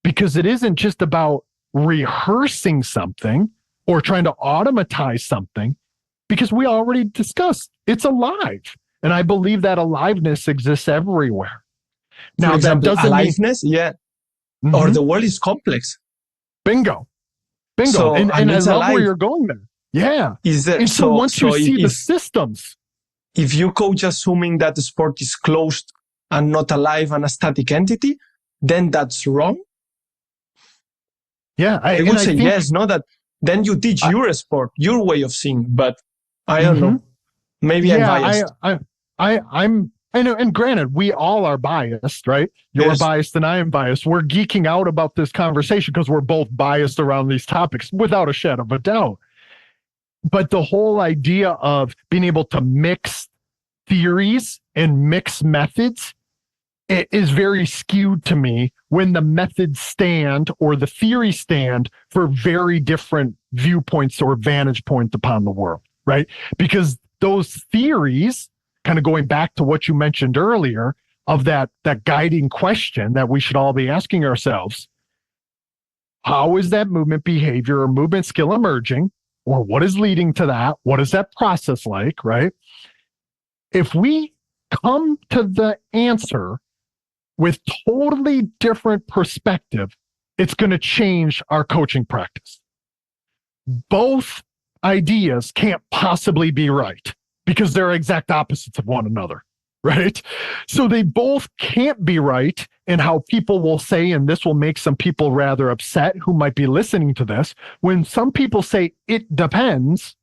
Because it isn't just about rehearsing something or trying to automatize something, because we already discussed it's alive. And I believe that aliveness exists everywhere. Now, that doesn't aliveness, or the world is complex. Bingo. So, and I love where you're going there. Yeah. And so once you see the systems. If you coach assuming that the sport is closed and not alive and a static entity, then that's wrong. Yeah. I would say yes, no, that then you teach your sport, your way of seeing, but I don't know. Maybe I'm biased. And granted, we all are biased, right? You're biased and I am biased. We're geeking out about this conversation because we're both biased around these topics, without a shadow of a doubt. But the whole idea of being able to mix theories and mix methods, it is very skewed to me when the methods stand or the theories stand for very different viewpoints or vantage points upon the world, right? Because those theories, kind of going back to what you mentioned earlier, of that guiding question that we should all be asking ourselves, how is that movement behavior or movement skill emerging? Or what is leading to that? What is that process like, right? If we come to the answer with totally different perspective, it's going to change our coaching practice. Both ideas can't possibly be right because they're exact opposites of one another, right? So they both can't be right in how people will say, and this will make some people rather upset who might be listening to this, when some people say it depends,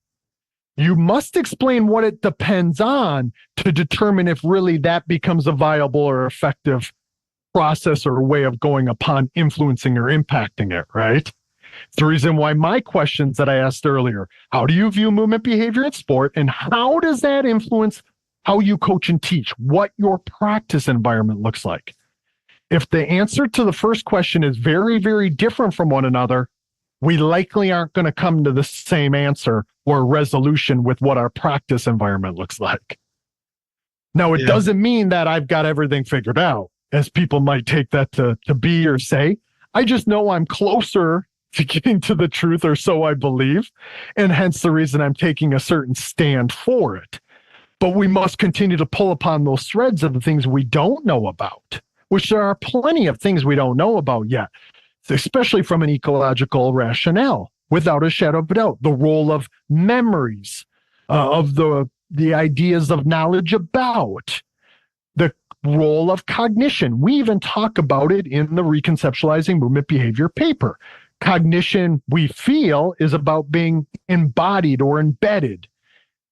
you must explain what it depends on to determine if really that becomes a viable or effective process or way of going upon influencing or impacting it, right? It's the reason why my questions that I asked earlier, how do you view movement behavior in sport, and how does that influence how you coach and teach, what your practice environment looks like? If the answer to the first question is very, very different from one another, we likely aren't going to come to the same answer or resolution with what our practice environment looks like. Now, it doesn't mean that I've got everything figured out, as people might take that to be or say. I just know I'm closer to getting to the truth, or so I believe, and hence the reason I'm taking a certain stand for it. But we must continue to pull upon those threads of the things we don't know about, which there are plenty of things we don't know about yet, especially from an ecological rationale, without a shadow of a doubt. The role of memories, of the ideas of knowledge about, the role of cognition. We even talk about it in the Reconceptualizing Movement Behavior paper. Cognition, we feel, is about being embodied or embedded.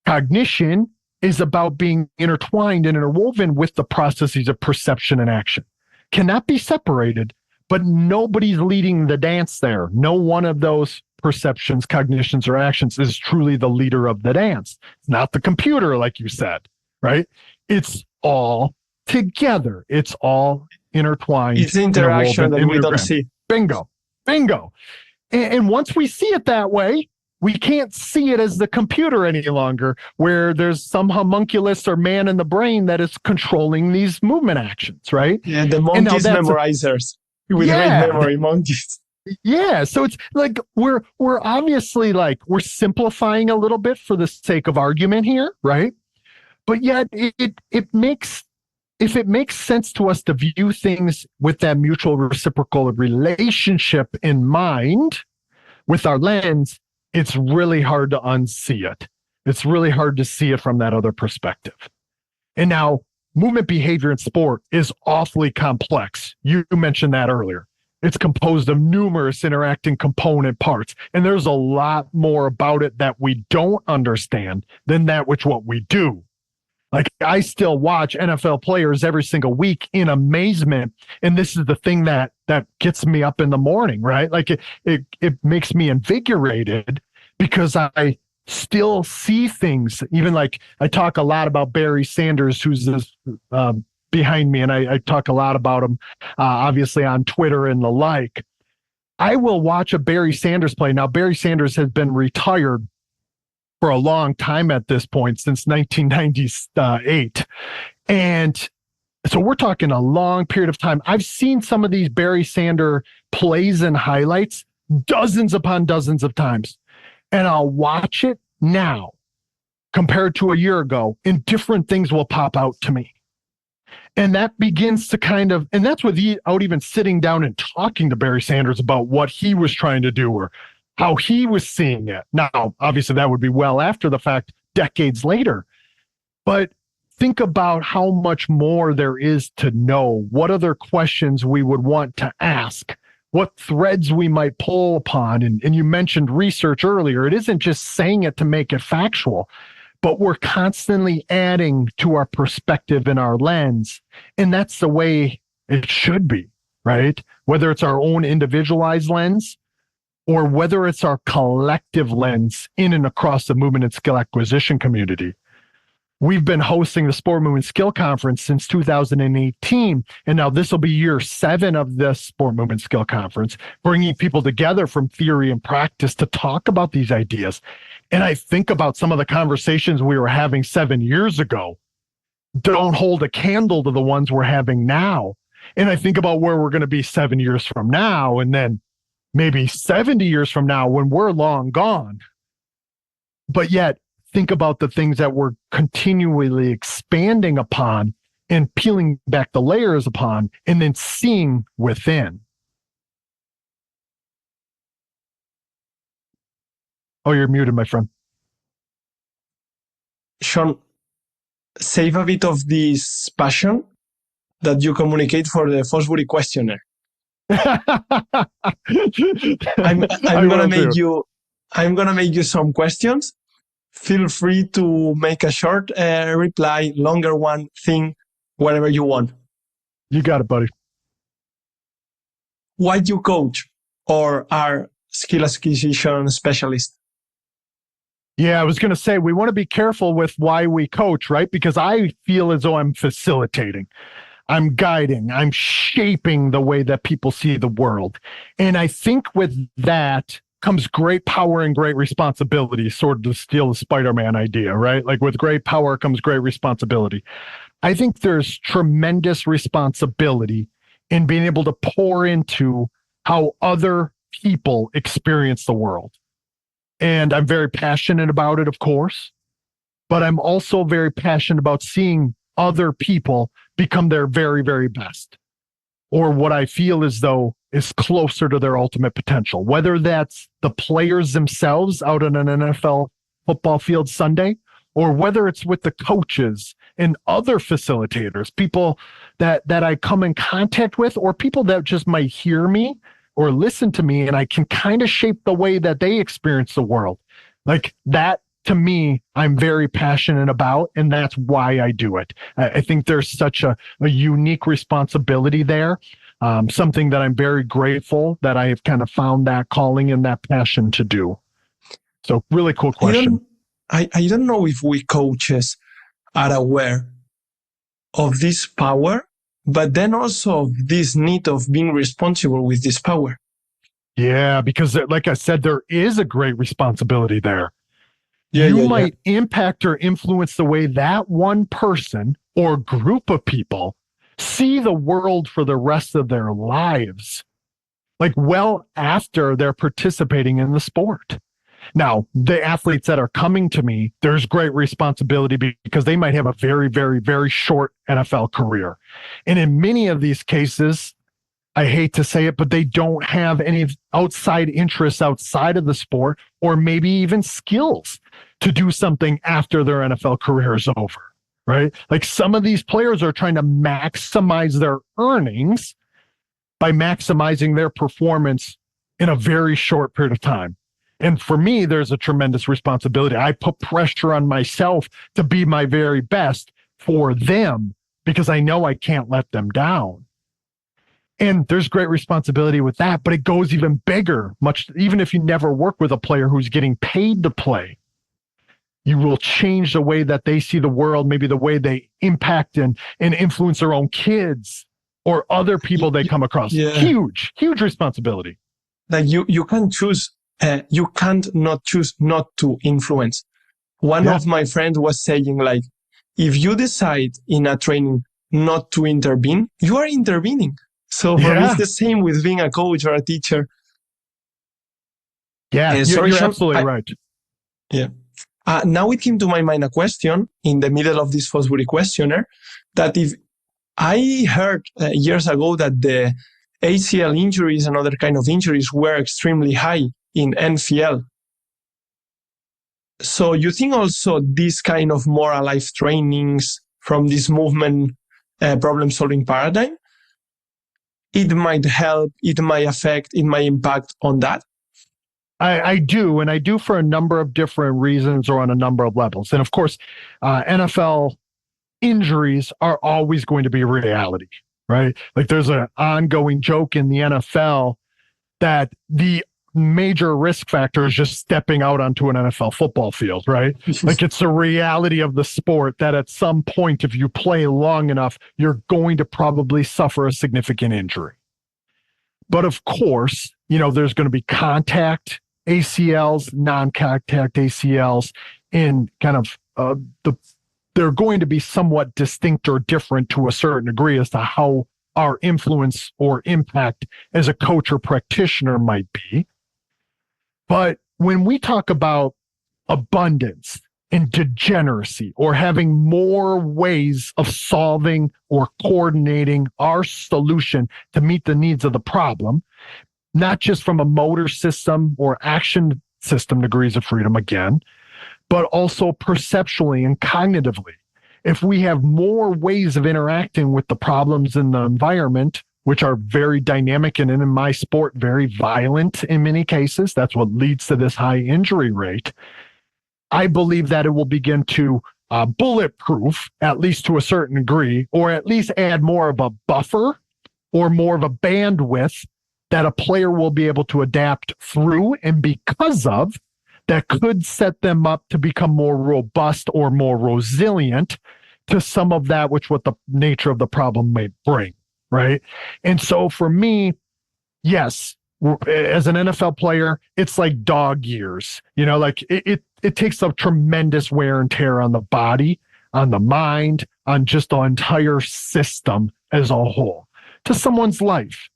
Cognition is about being intertwined and interwoven with the processes of perception and action. Cannot be separated, but nobody's leading the dance there. No one of those perceptions, cognitions, or actions is truly the leader of the dance. It's not the computer, like you said, right? It's all together. It's all intertwined. It's the interaction that we don't see. Bingo. And once we see it that way, we can't see it as the computer any longer, where there's some homunculus or man in the brain that is controlling these movement actions, right? Yeah, the monkeys memorizers with great memory monkeys. Yeah, so it's like we're obviously we're simplifying a little bit for the sake of argument here, right? But yet it makes sense to us to view things with that mutual reciprocal relationship in mind, with our lens, it's really hard to unsee it. It's really hard to see it from that other perspective. And now, movement behavior in sport is awfully complex. You mentioned that earlier. It's composed of numerous interacting component parts, and there's a lot more about it that we don't understand than that which what we do. Like, I still watch NFL players every single week in amazement. And this is the thing that gets me up in the morning, right? Like it makes me invigorated because I still see things. Even like I talk a lot about Barry Sanders, who's this, behind me. And I talk a lot about him, obviously on Twitter and the like. I will watch a Barry Sanders play. Now, Barry Sanders has been retired for a long time at this point, since 1998. And so we're talking a long period of time. I've seen some of these Barry Sanders plays and highlights dozens upon dozens of times. And I'll watch it now compared to a year ago, and different things will pop out to me. And that begins to and that's without even sitting down and talking to Barry Sanders about what he was trying to do or how he was seeing it. Now, obviously, that would be well after the fact, decades later. But think about how much more there is to know, what other questions we would want to ask, what threads we might pull upon. And you mentioned research earlier. It isn't just saying it to make it factual, but we're constantly adding to our perspective and our lens. And that's the way it should be, right? Whether it's our own individualized lens, or whether it's our collective lens in and across the movement and skill acquisition community. We've been hosting the Sport Movement Skill Conference since 2018, and now this will be year 7 of the Sport Movement Skill Conference, bringing people together from theory and practice to talk about these ideas. And I think about some of the conversations we were having 7 years ago don't hold a candle to the ones we're having now. And I think about where we're going to be 7 years from now, and then maybe 70 years from now when we're long gone. But yet, think about the things that we're continually expanding upon and peeling back the layers upon, and then seeing within. Oh, you're muted, my friend. Shawn, save a bit of this passion that you communicate for the Fosbury questionnaire. I'm gonna make you some questions. Feel free to make a short reply, longer one, thing, whatever you want. You got it, buddy. Why do you coach or are skill acquisition specialist? Yeah, I was going to say, we want to be careful with why we coach, right? Because I feel as though I'm facilitating. I'm guiding, I'm shaping the way that people see the world. And I think with that comes great power and great responsibility, sort of to steal the Spider-Man idea, right? Like with great power comes great responsibility. I think there's tremendous responsibility in being able to pour into how other people experience the world. And I'm very passionate about it, of course, but I'm also very passionate about seeing other people become their very, very best. or what I feel as though is closer to their ultimate potential, whether that's the players themselves out on an NFL football field Sunday, or whether it's with the coaches and other facilitators, people that I come in contact with, or people that just might hear me or listen to me, and I can kind of shape the way that they experience the world. Like that, to me, I'm very passionate about, and that's why I do it. I think there's such a unique responsibility there. Something that I'm very grateful that I have kind of found that calling and that passion to do. So really cool question. I don't know if we coaches are aware of this power, but then also of this need of being responsible with this power. Yeah, because like I said, there is a great responsibility there. You might impact or influence the way that one person or group of people see the world for the rest of their lives, like well after they're participating in the sport. Now, the athletes that are coming to me, there's great responsibility because they might have a very, very, very short NFL career. And in many of these cases, I hate to say it, but they don't have any outside interests outside of the sport, or maybe even skills to do something after their NFL career is over, right? Like some of these players are trying to maximize their earnings by maximizing their performance in a very short period of time. And for me, there's a tremendous responsibility. I put pressure on myself to be my very best for them because I know I can't let them down. And there's great responsibility with that, but it goes even bigger, even if you never work with a player who's getting paid to play. You will change the way that they see the world, maybe the way they impact and influence their own kids or other people they come across. Yeah. Huge responsibility. Like you can choose. You can't not choose not to influence. One of my friends was saying, like, if you decide in a training not to intervene, you are intervening. So for me, it's the same with being a coach or a teacher. Yeah, you're absolutely right. Yeah. Now it came to my mind a question in the middle of this Fosbury questionnaire that if I heard years ago that the ACL injuries and other kind of injuries were extremely high in NFL. So you think also this kind of more alive trainings from this movement problem-solving paradigm, it might help, it might affect, it might impact on that? I do, and I do for a number of different reasons or on a number of levels. And of course, NFL injuries are always going to be a reality, right? Like there's an ongoing joke in the NFL that the major risk factor is just stepping out onto an NFL football field, right? Like it's a reality of the sport that at some point, if you play long enough, you're going to probably suffer a significant injury. But of course, there's going to be contact ACLs, non-contact ACLs, and kind of they're going to be somewhat distinct or different to a certain degree as to how our influence or impact as a coach or practitioner might be. But when we talk about abundance and degeneracy or having more ways of solving or coordinating our solution to meet the needs of the problem, not just from a motor system or action system degrees of freedom again, but also perceptually and cognitively. If we have more ways of interacting with the problems in the environment, which are very dynamic and in my sport, very violent in many cases, that's what leads to this high injury rate. I believe that it will begin to bulletproof, at least to a certain degree, or at least add more of a buffer or more of a bandwidth that a player will be able to adapt through and because of, that could set them up to become more robust or more resilient to some of that, what the nature of the problem may bring, right? And so for me, yes, as an NFL player, it's like dog years, like it takes a tremendous wear and tear on the body, on the mind, on just the entire system as a whole, to someone's life.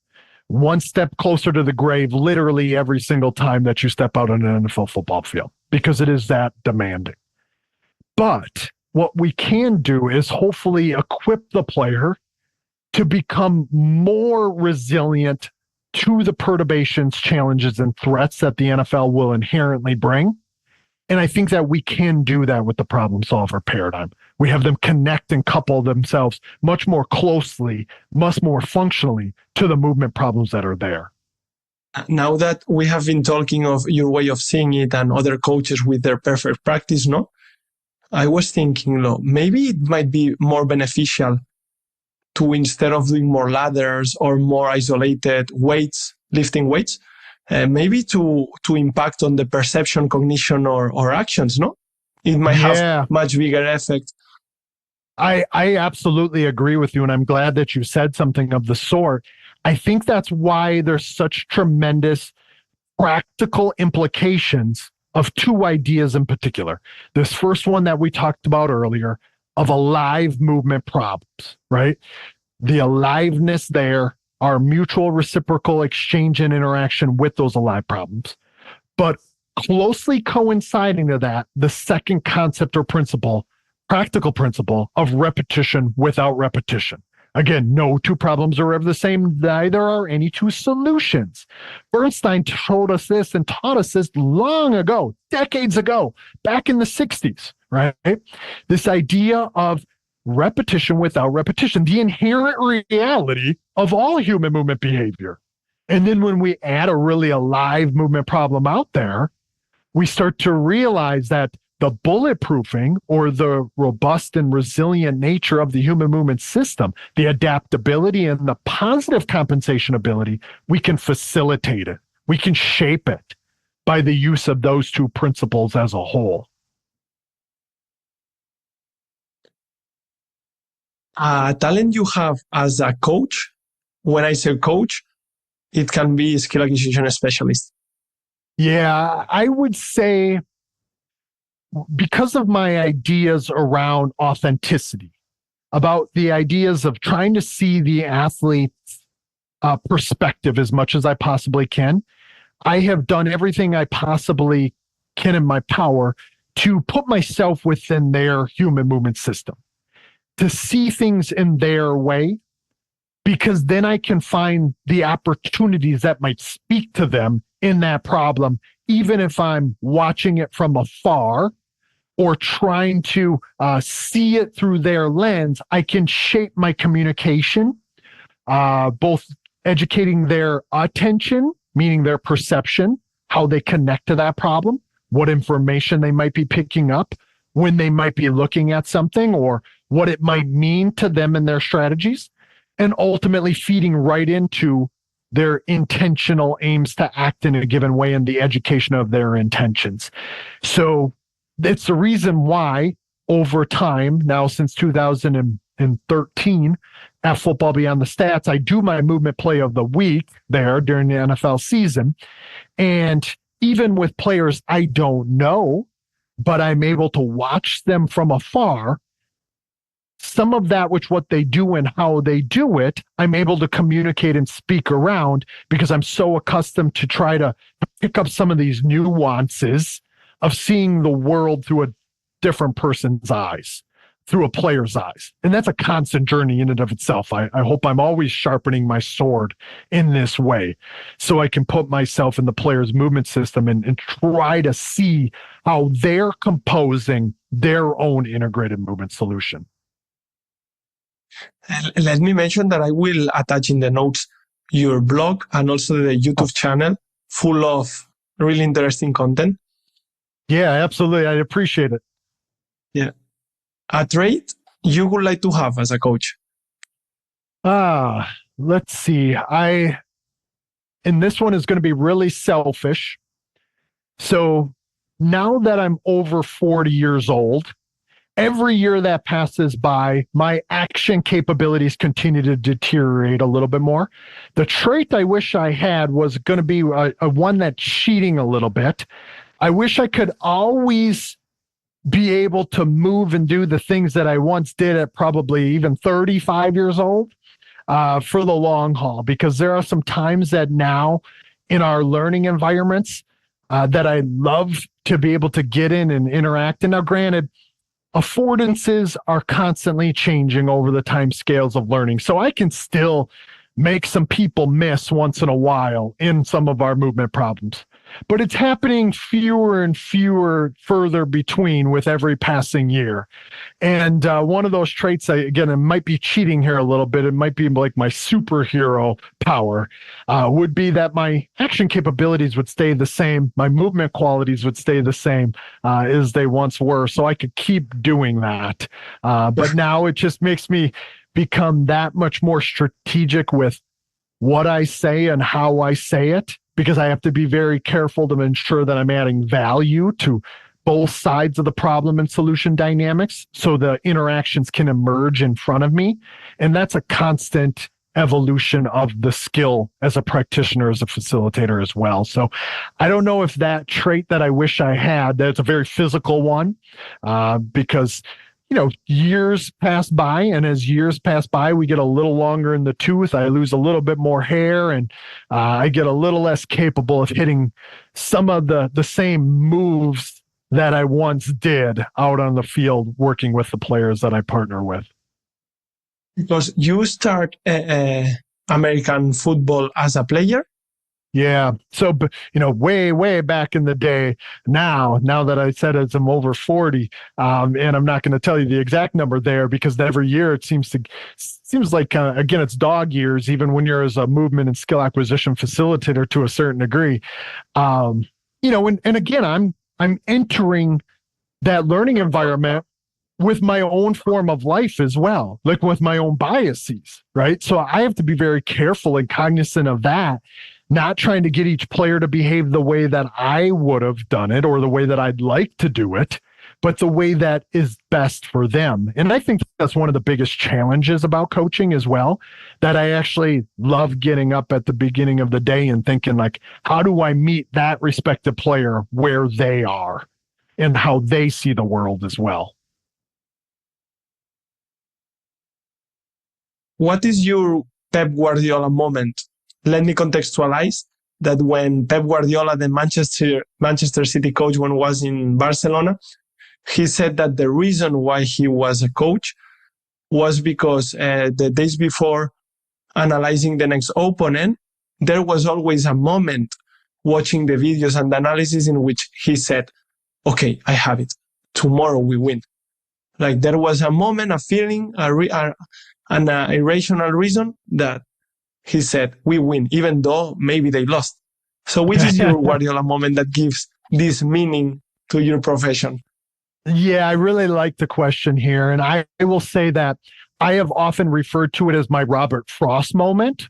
One step closer to the grave, literally every single time that you step out on an NFL football field, because it is that demanding. But what we can do is hopefully equip the player to become more resilient to the perturbations, challenges, and threats that the NFL will inherently bring. And I think that we can do that with the problem solver paradigm. We have them connect and couple themselves much more closely, much more functionally to the movement problems that are there. Now that we have been talking of your way of seeing it and other coaches with their perfect practice, no? I was thinking, maybe it might be more beneficial to, instead of doing more ladders or more isolated weights, lifting weights, maybe to impact on the perception, cognition, or actions, no? It might have much bigger effect. I absolutely agree with you, and I'm glad that you said something of the sort. I think that's why there's such tremendous practical implications of two ideas in particular. This first one that we talked about earlier of alive movement problems, right? The aliveness there, our mutual reciprocal exchange and interaction with those alive problems. But closely coinciding to that, the second concept or principle, practical principle of repetition without repetition. Again, no two problems are ever the same. Neither are any two solutions. Bernstein told us this and taught us this long ago, decades ago, back in the 60s, right? This idea of repetition without repetition, the inherent reality of all human movement behavior. And then when we add a really alive movement problem out there, we start to realize that the bulletproofing or the robust and resilient nature of the human movement system, the adaptability and the positive compensation ability, we can facilitate it. We can shape it by the use of those two principles as a whole. Talent you have as a coach, when I say coach, it can be skill acquisition specialist. Yeah, I would say because of my ideas around authenticity, about the ideas of trying to see the athlete's perspective as much as I possibly can, I have done everything I possibly can in my power to put myself within their human movement system, to see things in their way, because then I can find the opportunities that might speak to them in that problem, even if I'm watching it from afar or trying to see it through their lens. I can shape my communication, both educating their attention, meaning their perception, how they connect to that problem, what information they might be picking up, when they might be looking at something, or what it might mean to them and their strategies, and ultimately feeding right into their intentional aims to act in a given way and the education of their intentions. So it's the reason why over time, now since 2013, at Football Beyond the Stats, I do my movement play of the week there during the NFL season. And even with players I don't know, but I'm able to watch them from afar, some of that, which what they do and how they do it, I'm able to communicate and speak around because I'm so accustomed to try to pick up some of these nuances of seeing the world through a different person's eyes, through a player's eyes. And that's a constant journey in and of itself. I hope I'm always sharpening my sword in this way so I can put myself in the player's movement system and try to see how they're composing their own integrated movement solution. Let me mention that I will attach in the notes your blog and also the YouTube channel full of really interesting content. Yeah, absolutely. I appreciate it. Yeah. A trait you would like to have as a coach? Let's see. And this one is going to be really selfish. So now that I'm over 40 years old, every year that passes by, my action capabilities continue to deteriorate a little bit more. The trait I wish I had was going to be a one that's cheating a little bit. I wish I could always be able to move and do the things that I once did at probably even 35 years old for the long haul, because there are some times that now in our learning environments that I love to be able to get in and interact. And now granted, affordances are constantly changing over the time scales of learning. So I can still make some people miss once in a while in some of our movement problems, but it's happening fewer and fewer further between with every passing year. And one of those traits, again, it might be cheating here a little bit. It might be like my superhero power, would be that my action capabilities would stay the same. My movement qualities would stay the same as they once were. So I could keep doing that. But now it just makes me become that much more strategic with what I say and how I say it, because I have to be very careful to ensure that I'm adding value to both sides of the problem and solution dynamics so the interactions can emerge in front of me. And that's a constant evolution of the skill as a practitioner, as a facilitator as well. So I don't know if that trait that I wish I had, that's a very physical one, because years pass by, and as years pass by, we get a little longer in the tooth. I lose a little bit more hair, and I get a little less capable of hitting some of the same moves that I once did out on the field working with the players that I partner with. Because you start American football as a player? Yeah. So, way, way back in the day, now that I said as I'm over 40, and I'm not going to tell you the exact number there, because every year it seems like, again, it's dog years, even when you're as a movement and skill acquisition facilitator to a certain degree. And again, I'm entering that learning environment with my own form of life as well, like with my own biases, right? So I have to be very careful and cognizant of that, not trying to get each player to behave the way that I would have done it or the way that I'd like to do it, but the way that is best for them. And I think that's one of the biggest challenges about coaching as well, that I actually love getting up at the beginning of the day and thinking like, how do I meet that respective player where they are and how they see the world as well? What is your Pep Guardiola moment? Let me contextualize that when Pep Guardiola, the Manchester City coach, when was in Barcelona, he said that the reason why he was a coach was because the days before analyzing the next opponent, there was always a moment watching the videos and the analysis in which he said, okay, I have it. Tomorrow we win. Like there was a moment, a feeling, an irrational reason that he said, we win, even though maybe they lost. So which is your Guardiola moment that gives this meaning to your profession? Yeah, I really like the question here. And I will say that I have often referred to it as my Robert Frost moment,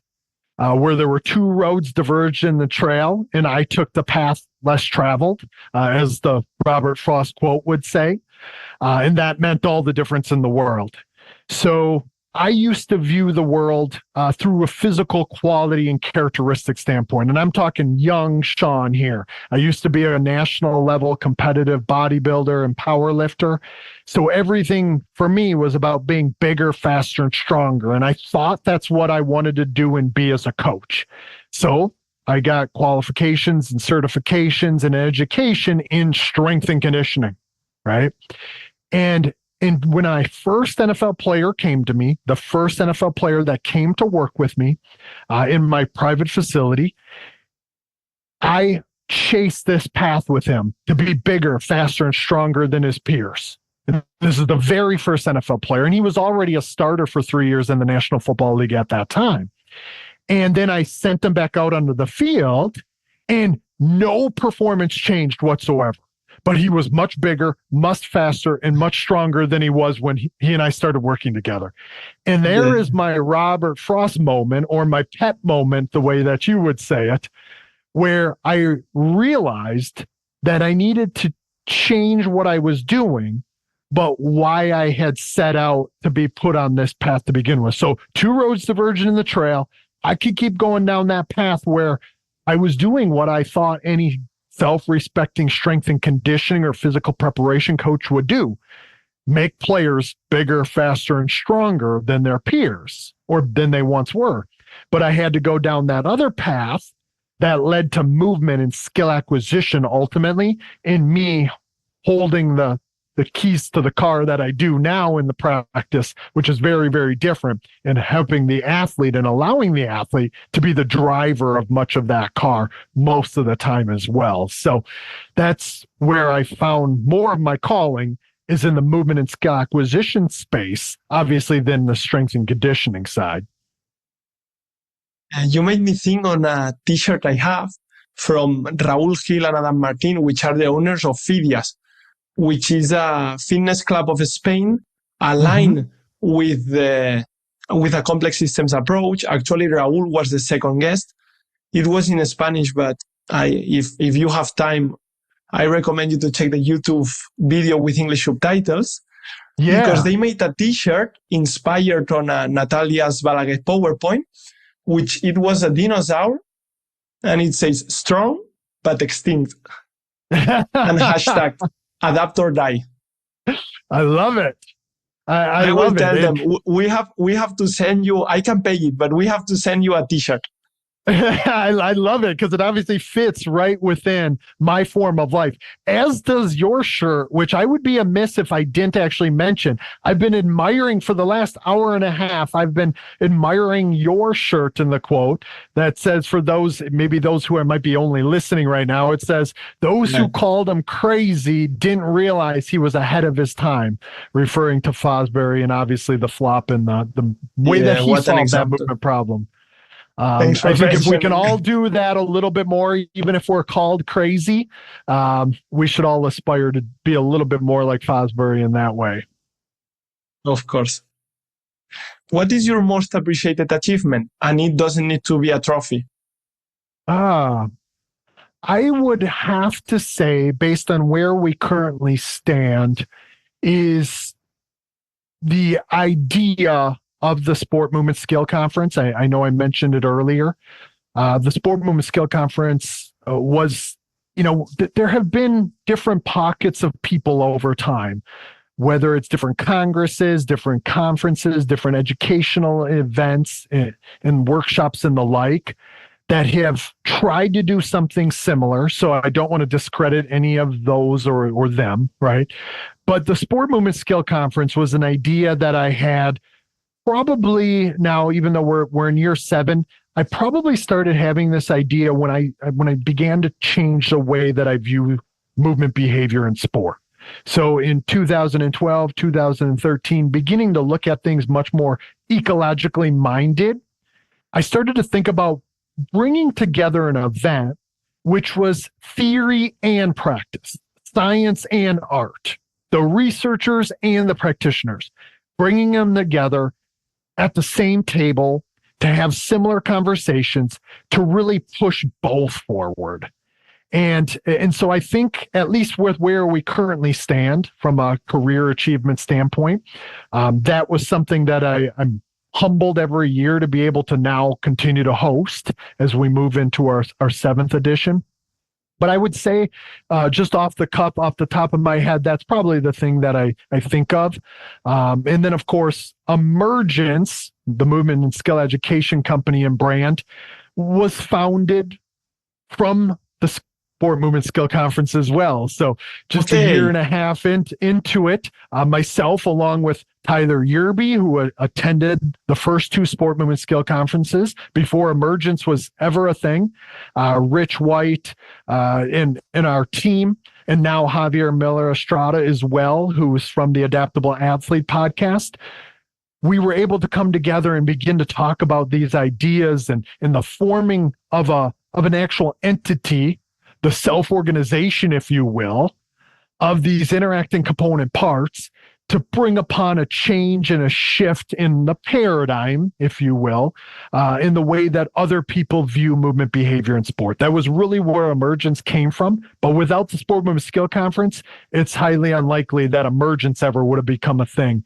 where there were two roads diverged in the trail, and I took the path less traveled, as the Robert Frost quote would say. And that meant all the difference in the world. So I used to view the world through a physical quality and characteristic standpoint. And I'm talking young Shawn here. I used to be a national level competitive bodybuilder and power lifter. So everything for me was about being bigger, faster, and stronger. And I thought that's what I wanted to do and be as a coach. So I got qualifications and certifications and education in strength and conditioning, right? And when my first NFL player came to me, the first NFL player that came to work with me in my private facility, I chased this path with him to be bigger, faster, and stronger than his peers. And this is the very first NFL player, and he was already a starter for 3 years in the National Football League at that time. And then I sent him back out onto the field, and no performance changed whatsoever. But he was much bigger, much faster, and much stronger than he was when he and I started working together. And there is my Robert Frost moment, or my pet moment, the way that you would say it, where I realized that I needed to change what I was doing, but why I had set out to be put on this path to begin with. So two roads diverging in the trail. I could keep going down that path where I was doing what I thought any self-respecting strength and conditioning or physical preparation coach would do: make players bigger, faster, and stronger than their peers or than they once were. But I had to go down that other path that led to movement and skill acquisition ultimately, and me holding the the keys to the car that I do now in the practice, which is very, very different, and helping the athlete and allowing the athlete to be the driver of much of that car most of the time as well. So that's where I found more of my calling is in the movement and skill acquisition space, obviously, than the strength and conditioning side. You made me think on a t-shirt I have from Raúl Gil and Adam Martin, which are the owners of Fidias, which is a fitness club of Spain aligned with a complex systems approach. Actually, Raúl was the second guest. It was in Spanish, but if you have time, I recommend you to check the YouTube video with English subtitles. Yeah. Because they made a t-shirt inspired on Natalia's Balaguer PowerPoint, which it was a dinosaur, and it says strong but extinct. And hashtag adapt or die. I love it. I will love tell it. them we have to send you, I can pay it, but we have to send you a t-shirt. I love it because it obviously fits right within my form of life, as does your shirt, which I would be amiss if I didn't actually mention. I've been admiring for the last hour and a half. I've been admiring your shirt in the quote that says, for those, maybe those who might be only listening right now, it says, those who called him crazy didn't realize he was ahead of his time, referring to Fosbury and obviously the flop and the way that he solved that movement problem. I think if we can all do that a little bit more, even if we're called crazy, we should all aspire to be a little bit more like Fosbury in that way. Of course. What is your most appreciated achievement? And it doesn't need to be a trophy. I would have to say, based on where we currently stand, is the idea of the Sport Movement Skill Conference. I know I mentioned it earlier. The Sport Movement Skill Conference was, there have been different pockets of people over time, whether it's different congresses, different conferences, different educational events and workshops and the like, that have tried to do something similar. So I don't want to discredit any of those or them, right? But the Sport Movement Skill Conference was an idea that I had probably now, even though we're in year 7, I probably started having this idea when I began to change the way that I view movement behavior in sport. So in 2012, 2013, beginning to look at things much more ecologically minded, I started to think about bringing together an event which was theory and practice, science and art, the researchers and the practitioners, bringing them together at the same table to have similar conversations to really push both forward. And so I think, at least with where we currently stand from a career achievement standpoint, that was something that I'm humbled every year to be able to now continue to host as we move into our 7th edition. But I would say, just off the top of my head, that's probably the thing that I think of. And then, of course, Emergence, the movement and skill education company and brand, was founded from the Sport Movement Skill Conference as well. So just a year and a half into it, myself, along with Tyler Yerby, who attended the first 2 Sport Movement Skill Conferences before Emergence was ever a thing, Rich White in our team, and now Javier Miller Estrada as well, who is from the Adaptable Athlete podcast. We were able to come together and begin to talk about these ideas and the forming of an actual entity, the self-organization, if you will, of these interacting component parts to bring upon a change and a shift in the paradigm, if you will, in the way that other people view movement behavior in sport. That was really where Emergence came from. But without the Sport Movement Skill Conference, it's highly unlikely that Emergence ever would have become a thing,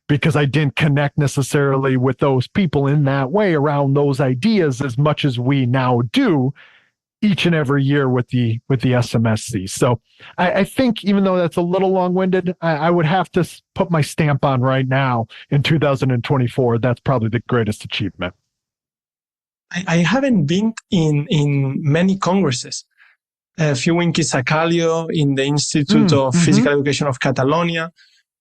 because I didn't connect necessarily with those people in that way around those ideas as much as we now do each and every year with the SMSC. So I think, even though that's a little long-winded, I would have to put my stamp on right now in 2024. That's probably the greatest achievement. I haven't been in many congresses, Fiuinchi Sacalio in the Institute of Physical Education of Catalonia,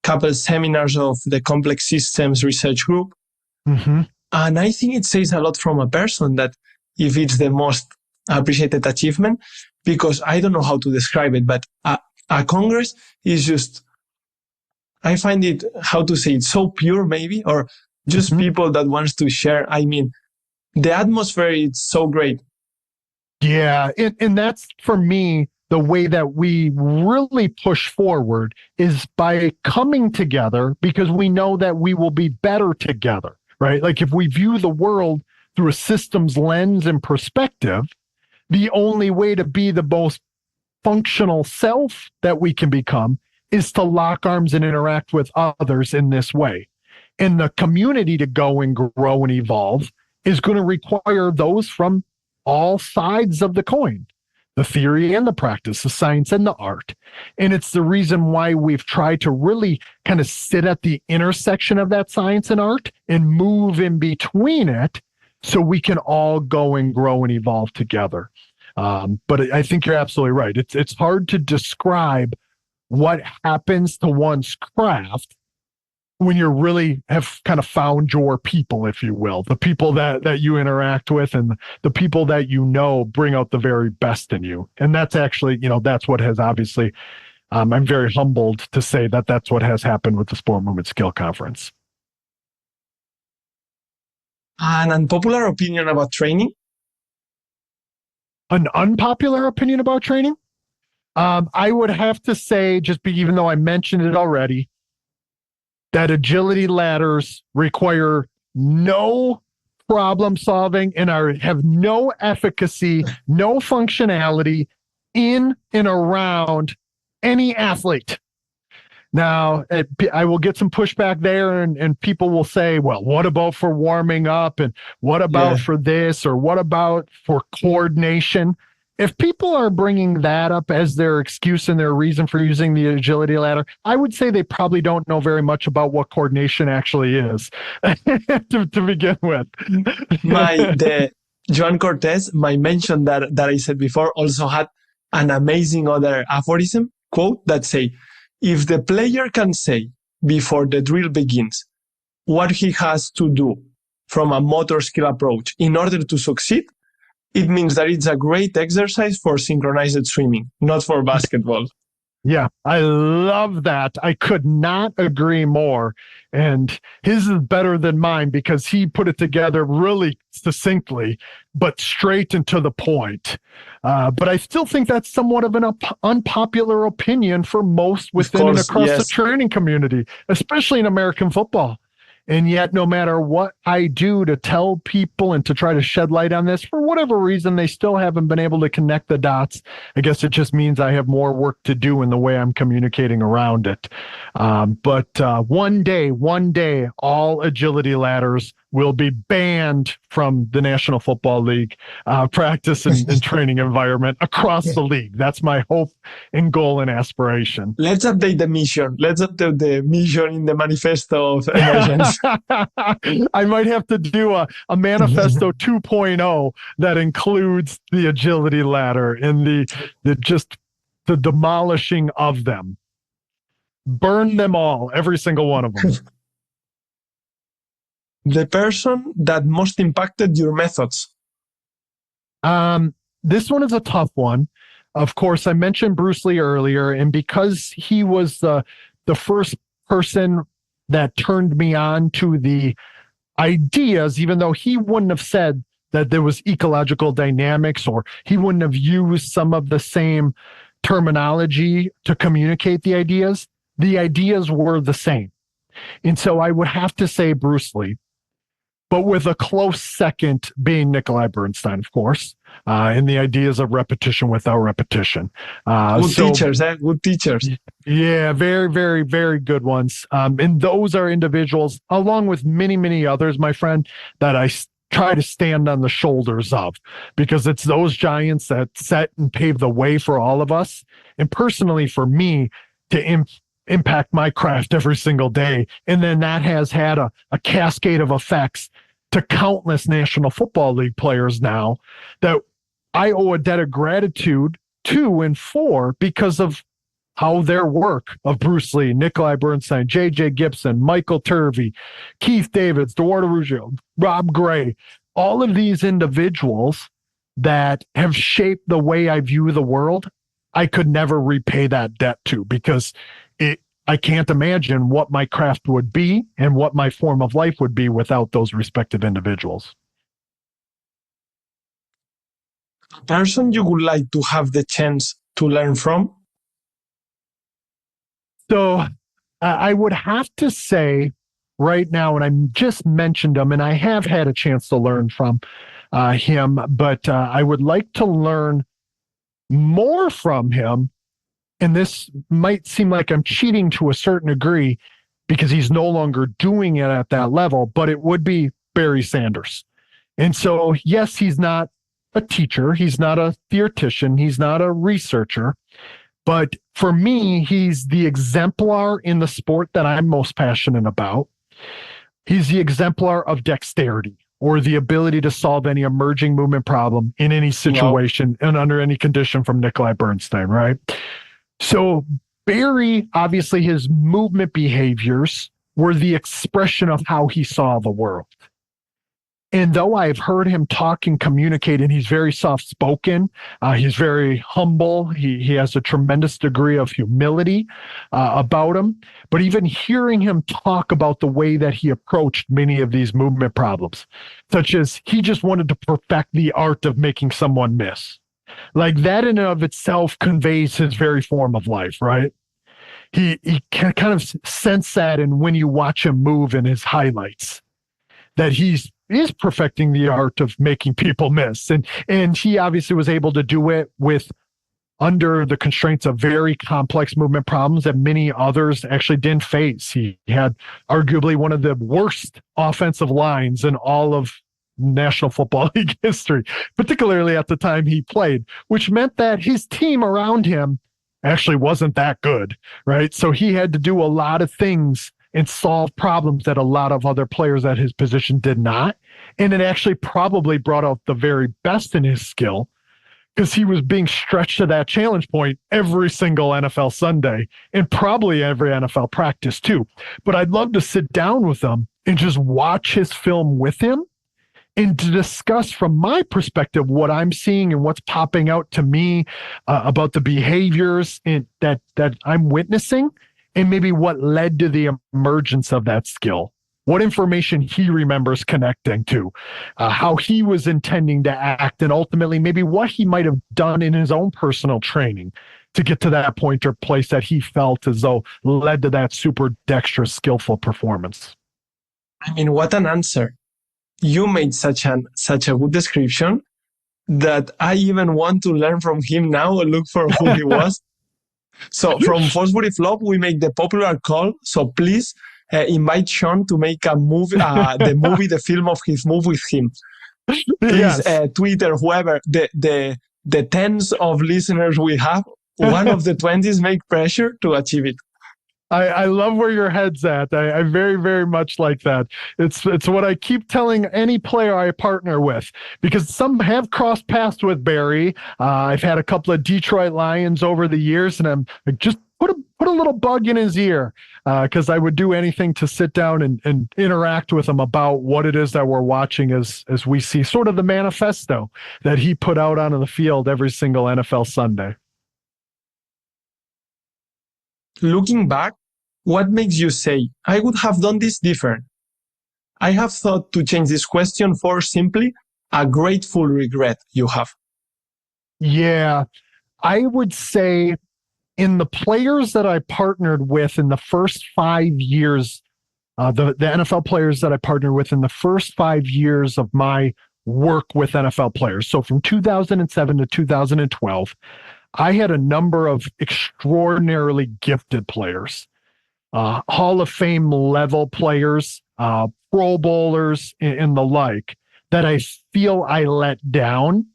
couple seminars of the Complex Systems Research Group. And I think it says a lot from a person that if it's the most appreciated achievement, because I don't know how to describe it, but a Congress is just, I find it, how to say it, so pure maybe, or just people that wants to share. I mean, the atmosphere is so great. Yeah, and that's, for me, the way that we really push forward is by coming together, because we know that we will be better together, right? Like if we view the world through a systems lens and perspective, the only way to be the most functional self that we can become is to lock arms and interact with others in this way. And the community to go and grow and evolve is going to require those from all sides of the coin, the theory and the practice, the science and the art. And it's the reason why we've tried to really kind of sit at the intersection of that science and art and move in between it so we can all go and grow and evolve together. But I think you're absolutely right. It's hard to describe what happens to one's craft when you really have kind of found your people, if you will, the people that you interact with and the people that you know bring out the very best in you. And that's actually, that's what has obviously, I'm very humbled to say that that's what has happened with the Sport Movement Skill Conference. An unpopular opinion about training? An unpopular opinion about training? I would have to say, even though I mentioned it already, that agility ladders require no problem solving and have no efficacy, no functionality in and around any athlete. Now, I will get some pushback there, and people will say, well, what about for warming up? And what about for this? Or what about for coordination? If people are bringing that up as their excuse and their reason for using the agility ladder, I would say they probably don't know very much about what coordination actually is to begin with. Joan Cortez, my mention that I said before, also had an amazing other aphorism quote that say, if the player can say before the drill begins what he has to do from a motor skill approach in order to succeed, it means that it's a great exercise for synchronized swimming, not for basketball. Yeah, I love that. I could not agree more. And his is better than mine because he put it together really succinctly, but straight and to the point. But I still think that's somewhat of an unpopular opinion for most within and across the training community, especially in American football. And yet, no matter what I do to tell people and to try to shed light on this, for whatever reason, they still haven't been able to connect the dots. I guess it just means I have more work to do in the way I'm communicating around it. But one day, all agility ladders will be banned from the National Football League practice and training environment across the league. That's my hope and goal and aspiration. Let's update the mission. Let's update the mission in the manifesto of emotions. I might have to do a manifesto 2.0 that includes the agility ladder and the demolishing of them. Burn them all, every single one of them. The person that most impacted your methods? This one is a tough one. Of course, I mentioned Bruce Lee earlier, and because he was the first person that turned me on to the ideas, even though he wouldn't have said that there was ecological dynamics, or he wouldn't have used some of the same terminology to communicate the ideas were the same. And so I would have to say Bruce Lee, but with a close second being Nikolai Bernstein, of course, and the ideas of repetition without repetition. Good teachers. Yeah, very, very, very good ones. And those are individuals, along with many, many others, my friend, that I try to stand on the shoulders of, because it's those giants that set and pave the way for all of us. And personally, for me, to impact my craft every single day. And then that has had a cascade of effects to countless National Football League players now, that I owe a debt of gratitude 2 and 4 because of how their work of Bruce Lee, Nikolai Bernstein, J.J. Gibson, Michael Turvey, Keith Davids, Eduardo Ruggiero, Rob Gray, all of these individuals that have shaped the way I view the world, I could never repay that debt to, because I can't imagine what my craft would be and what my form of life would be without those respective individuals. A person you would like to have the chance to learn from? So I would have to say right now, and I just mentioned him, and I have had a chance to learn from him, but I would like to learn more from him. And this might seem like I'm cheating to a certain degree because he's no longer doing it at that level, but it would be Barry Sanders. And so, yes, he's not a teacher. He's not a theoretician. He's not a researcher. But for me, he's the exemplar in the sport that I'm most passionate about. He's the exemplar of dexterity, or the ability to solve any emerging movement problem in any situation and under any condition, from Nikolai Bernstein, right? So Barry, obviously his movement behaviors were the expression of how he saw the world. And though I've heard him talk and communicate, and he's very soft-spoken, he's very humble, he has a tremendous degree of humility about him, but even hearing him talk about the way that he approached many of these movement problems, such as he just wanted to perfect the art of making someone miss. Like, that in and of itself conveys his very form of life, right? He can kind of sense that, and when you watch him move in his highlights, that he's perfecting the art of making people miss. And he obviously was able to do it under the constraints of very complex movement problems that many others actually didn't face. He had arguably one of the worst offensive lines in all of National Football League history, particularly at the time he played, which meant that his team around him actually wasn't that good, right? So he had to do a lot of things and solve problems that a lot of other players at his position did not. And it actually probably brought out the very best in his skill, because he was being stretched to that challenge point every single NFL Sunday, and probably every NFL practice too. But I'd love to sit down with him and just watch his film with him, and to discuss from my perspective what I'm seeing and what's popping out to me about the behaviors that I'm witnessing, and maybe what led to the emergence of that skill, what information he remembers connecting to, how he was intending to act, and ultimately maybe what he might have done in his own personal training to get to that point or place that he felt as though led to that super dexterous, skillful performance. I mean, what an answer. You made such a good description that I even want to learn from him now and look for who he was. So from Fosbury Flop, we make the popular call. So please invite Shawn to make a movie, the film of his move with him. Please, yes. Twitter, whoever, the tens of listeners we have, one of the 20s make pressure to achieve it. I love where your head's at. I very, very much like that. It's what I keep telling any player I partner with, because some have crossed paths with Barry. I've had a couple of Detroit Lions over the years, and I'm like, just put a little bug in his ear, because I would do anything to sit down and interact with him about what it is that we're watching as we see sort of the manifesto that he put out onto the field every single NFL Sunday. Looking back, what makes you say, I would have done this different? I have thought to change this question for simply a grateful regret you have. Yeah, I would say in the players that I partnered with in the first 5 years, the NFL players that I partnered with in the first 5 years of my work with NFL players, so from 2007 to 2012, I had a number of extraordinarily gifted players. Hall of Fame level players, Pro Bowlers, and the like, that I feel I let down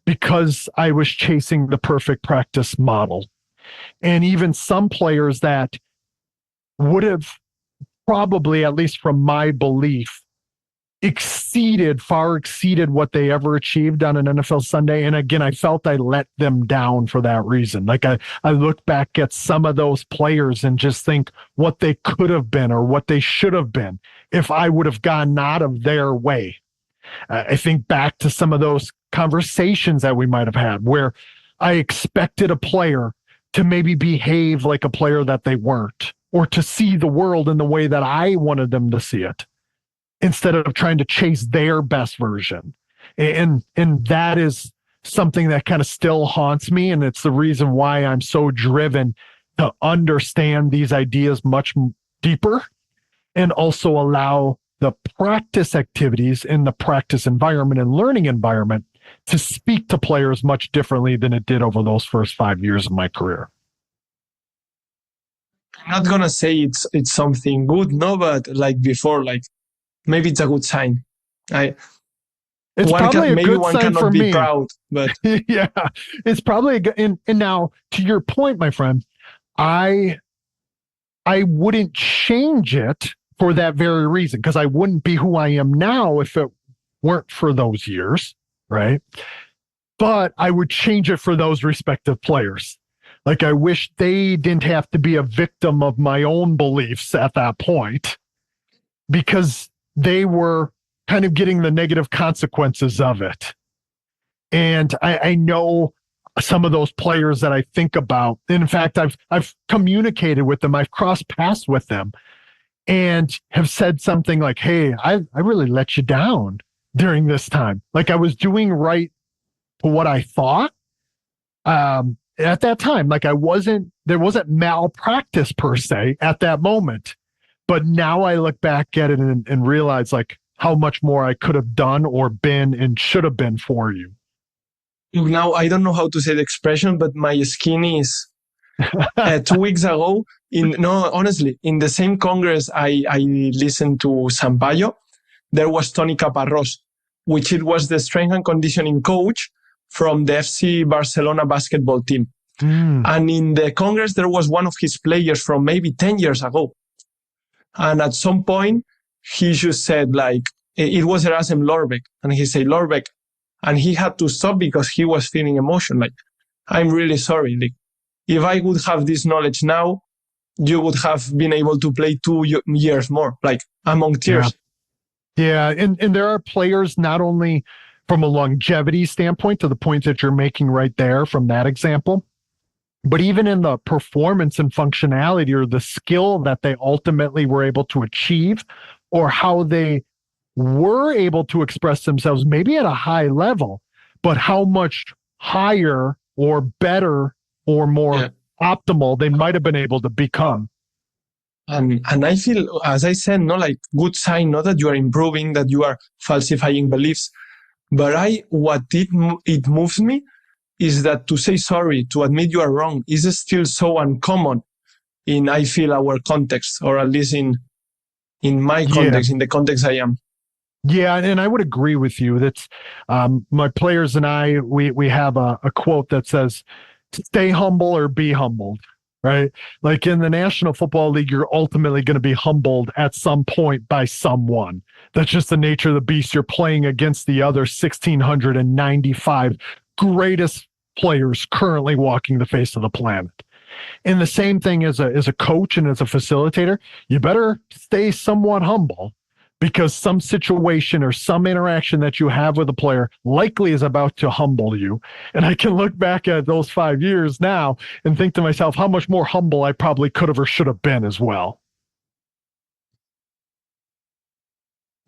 because I was chasing the perfect practice model. And even some players that would have probably, at least from my belief, far exceeded what they ever achieved on an NFL Sunday. And again, I felt I let them down for that reason. Like I look back at some of those players and just think what they could have been or what they should have been if I would have gone out of their way. I think back to some of those conversations that we might have had where I expected a player to maybe behave like a player that they weren't, or to see the world in the way that I wanted them to see it, instead of trying to chase their best version. And that is something that kind of still haunts me. And it's the reason why I'm so driven to understand these ideas much deeper, and also allow the practice activities in the practice environment and learning environment to speak to players much differently than it did over those first 5 years of my career. I'm not going to say it's something good, no, but like before, like maybe it's a good sign. It's probably a good sign cannot for be me. Proud, but yeah, it's probably a good. And now, to your point, my friend, I wouldn't change it for that very reason, because I wouldn't be who I am now if it weren't for those years, right? But I would change it for those respective players. Like, I wish they didn't have to be a victim of my own beliefs at that point, because they were kind of getting the negative consequences of it. And I know some of those players that I think about. And in fact, I've communicated with them. I've crossed paths with them and have said something like, hey, I really let you down during this time. Like, I was doing right for what I thought at that time. Like, there wasn't malpractice per se at that moment. But now I look back at it and realize like how much more I could have done or been and should have been for you. Now, I don't know how to say the expression, but my skin is 2 weeks ago. Honestly, in the same Congress, I listened to Sampaio. There was Tony Caparrós, which it was the strength and conditioning coach from the FC Barcelona basketball team. And in the Congress, there was one of his players from maybe 10 years ago. And at some point, he just said, like, it was Erasm Lorbeck. And he said, Lorbeck. And he had to stop because he was feeling emotion. Like, I'm really sorry. Like, if I would have this knowledge now, you would have been able to play 2 years more, like, among tears. Yeah. And there are players not only from a longevity standpoint, to the point that you're making right there from that example, but even in the performance and functionality or the skill that they ultimately were able to achieve, or how they were able to express themselves, maybe at a high level, but how much higher or better or more optimal they might have been able to become. And I feel, as I said, like, good sign, not that you are improving, that you are falsifying beliefs. But what it moves me is that to say sorry, to admit you are wrong, is still so uncommon in, I feel, our context, or at least in my context, in the context I am. Yeah, and I would agree with you. That's my players and I, we have a quote that says, stay humble or be humbled, right? Like, in the National Football League, you're ultimately going to be humbled at some point by someone. That's just the nature of the beast. You're playing against the other 1,695 greatest players currently walking the face of the planet. And the same thing as a coach and as a facilitator, you better stay somewhat humble, because some situation or some interaction that you have with a player likely is about to humble you. And I can look back at those 5 years now and think to myself how much more humble I probably could have or should have been as well.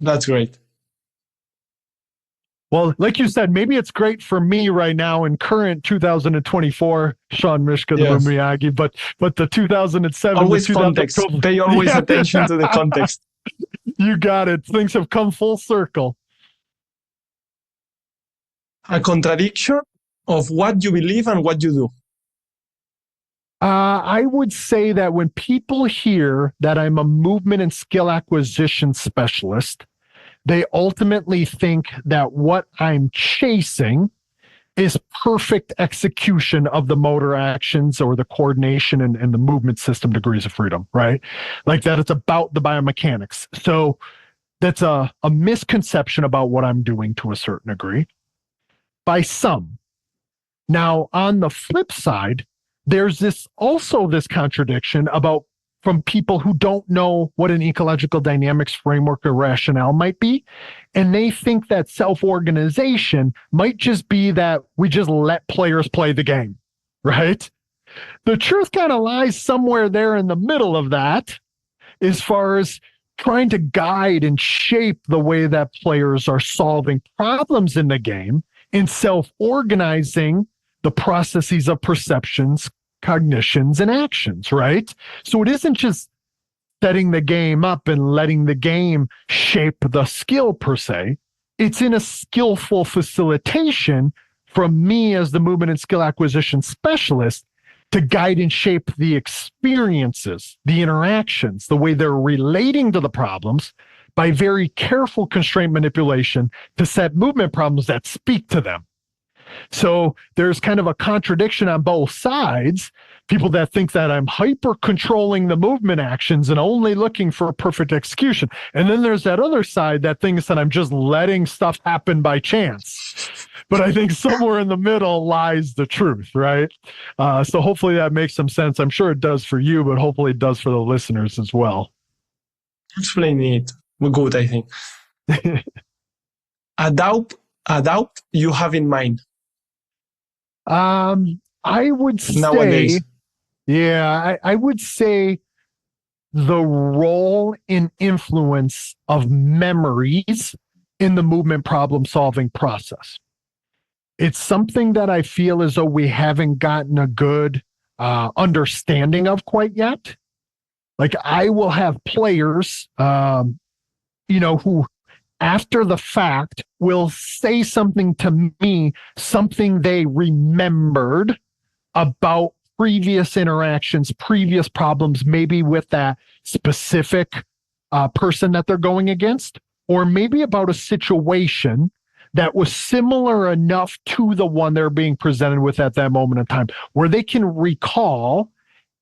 That's great. Well, like you said, maybe it's great for me right now in current 2024, Shawn Myszka, the Miyagi, but the 2007, always context. Pay always attention to the context. You got it. Things have come full circle. A contradiction of what you believe and what you do. I would say that when people hear that I'm a movement and skill acquisition specialist, they ultimately think that what I'm chasing is perfect execution of the motor actions or the coordination and the movement system degrees of freedom, right? Like that it's about the biomechanics. So that's a misconception about what I'm doing to a certain degree by some. Now, on the flip side, there's this contradiction from people who don't know what an ecological dynamics framework or rationale might be. And they think that self-organization might just be that we just let players play the game, right? The truth kind of lies somewhere there in the middle of that, as far as trying to guide and shape the way that players are solving problems in the game and self-organizing the processes of perceptions, cognitions, and actions, right? So it isn't just setting the game up and letting the game shape the skill per se. It's in a skillful facilitation from me as the movement and skill acquisition specialist to guide and shape the experiences, the interactions, the way they're relating to the problems by very careful constraint manipulation to set movement problems that speak to them. So there's kind of a contradiction on both sides. People that think that I'm hyper controlling the movement actions and only looking for a perfect execution. And then there's that other side that thinks that I'm just letting stuff happen by chance. But I think somewhere in the middle lies the truth, right? So hopefully that makes some sense. I'm sure it does for you, but hopefully it does for the listeners as well. Explain it. We're good, I think. a doubt you have in mind. I would say, nowadays. I would say the role and influence of memories in the movement problem solving process. It's something that I feel as though we haven't gotten a good understanding of quite yet. Like I will have players, who after the fact will say something to me, something they remembered about previous interactions, previous problems, maybe with that specific person that they're going against, or maybe about a situation that was similar enough to the one they're being presented with at that moment in time, where they can recall,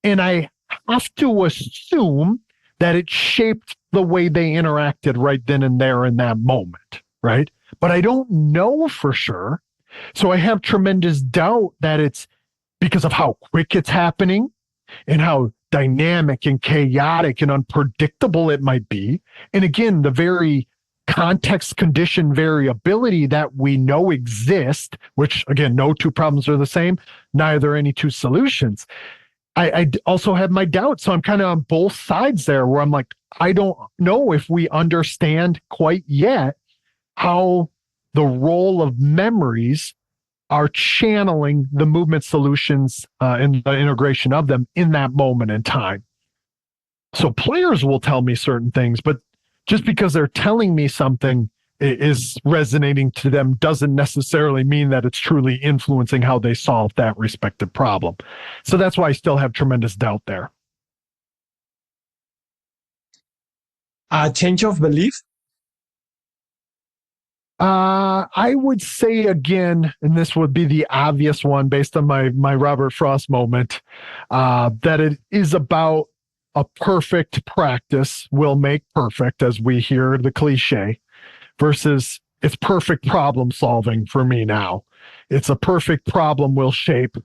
and I have to assume that it shaped the way they interacted right then and there in that moment, right? But I don't know for sure. So I have tremendous doubt that it's because of how quick it's happening and how dynamic and chaotic and unpredictable it might be. And again, the very context condition variability that we know exists, which again, no two problems are the same, neither any two solutions. I also have my doubts. So I'm kind of on both sides there where I'm like, I don't know if we understand quite yet how the role of memories are channeling the movement solutions and the integration of them in that moment in time. So players will tell me certain things, but just because they're telling me something is resonating to them doesn't necessarily mean that it's truly influencing how they solve that respective problem. So that's why I still have tremendous doubt there. A change of belief? I would say again, and this would be the obvious one based on my Robert Frost moment, that it is about a perfect practice will make perfect, as we hear the cliche, versus it's perfect problem solving for me now. It's a perfect problem will shape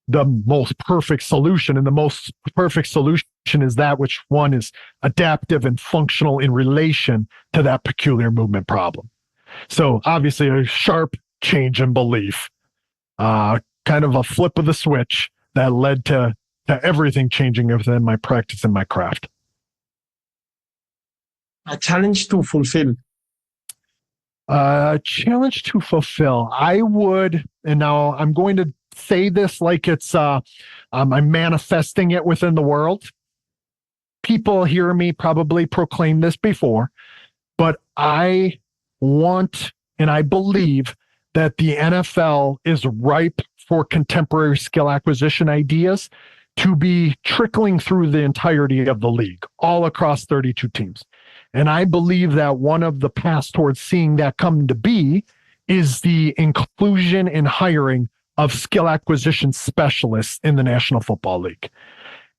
the most perfect solution. And the most perfect solution is that which one is adaptive and functional in relation to that peculiar movement problem. So obviously a sharp change in belief, kind of a flip of the switch that led to everything changing within my practice and my craft. A challenge to fulfill? Challenge to fulfill. I would, and now I'm going to say this like it's, I'm manifesting it within the world. People hear me probably proclaim this before, but I want and I believe that the NFL is ripe for contemporary skill acquisition ideas to be trickling through the entirety of the league, all across 32 teams. And I believe that one of the paths towards seeing that come to be is the inclusion and hiring of skill acquisition specialists in the National Football League.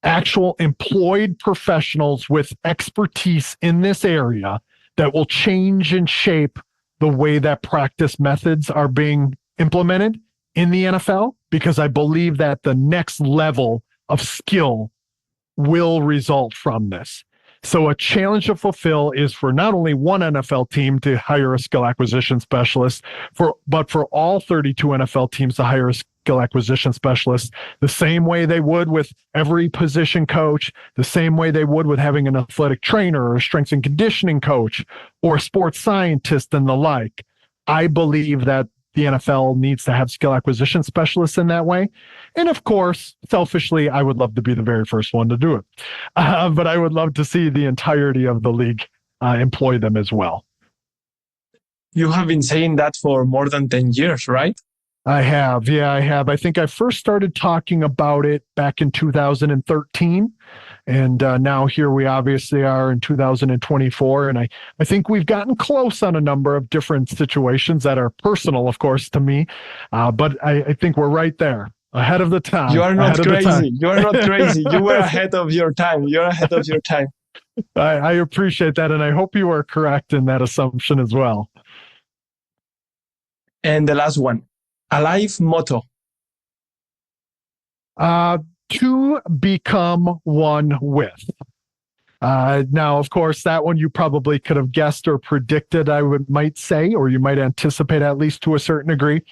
Actual employed professionals with expertise in this area that will change and shape the way that practice methods are being implemented in the NFL, because I believe that the next level of skill will result from this. So a challenge to fulfill is for not only one NFL team to hire a skill acquisition specialist, but for all 32 NFL teams to hire a skill acquisition specialist, the same way they would with every position coach, the same way they would with having an athletic trainer or a strength and conditioning coach or a sports scientist and the like. I believe that the NFL needs to have skill acquisition specialists in that way. And of course, selfishly, I would love to be the very first one to do it. But I would love to see the entirety of the league employ them as well. You have been saying that for more than 10 years, right? I have. Yeah, I have. I think I first started talking about it back in 2013. And now here we obviously are in 2024. And I think we've gotten close on a number of different situations that are personal, of course, to me. But I think we're right there, ahead of the time. You are not crazy. You are not crazy. You were ahead of your time. You're ahead of your time. I appreciate that. And I hope you are correct in that assumption as well. And the last one, a life motto. To become one with. Now, of course, that one you probably could have guessed or predicted, might say, or you might anticipate at least to a certain degree.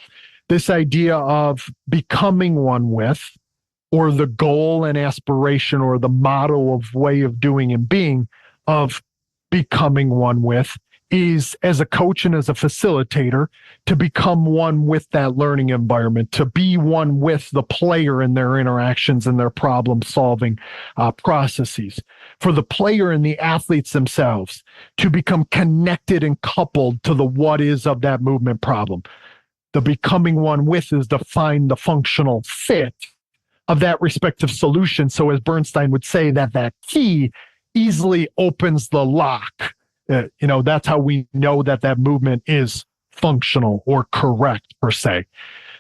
This idea of becoming one with, or the goal and aspiration, or the motto of way of doing and being of becoming one with, is, as a coach and as a facilitator, to become one with that learning environment, to be one with the player in their interactions and their problem-solving processes. For the player and the athletes themselves, to become connected and coupled to the what is of that movement problem. The becoming one with is to find the functional fit of that respective solution. So as Bernstein would say, that key easily opens the lock. That's how we know that movement is functional or correct, per se.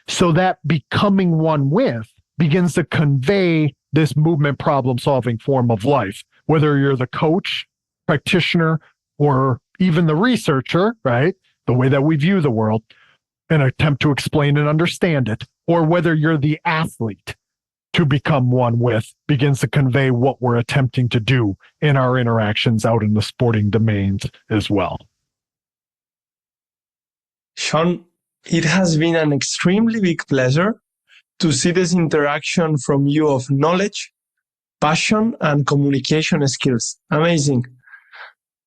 So that becoming one with begins to convey this movement problem-solving form of life, whether you're the coach, practitioner, or even the researcher, right? The way that we view the world and attempt to explain and understand it, or whether you're the athlete. To become one with begins to convey what we're attempting to do in our interactions out in the sporting domains as well. Shawn, it has been an extremely big pleasure to see this interaction from you of knowledge, passion, and communication skills. Amazing.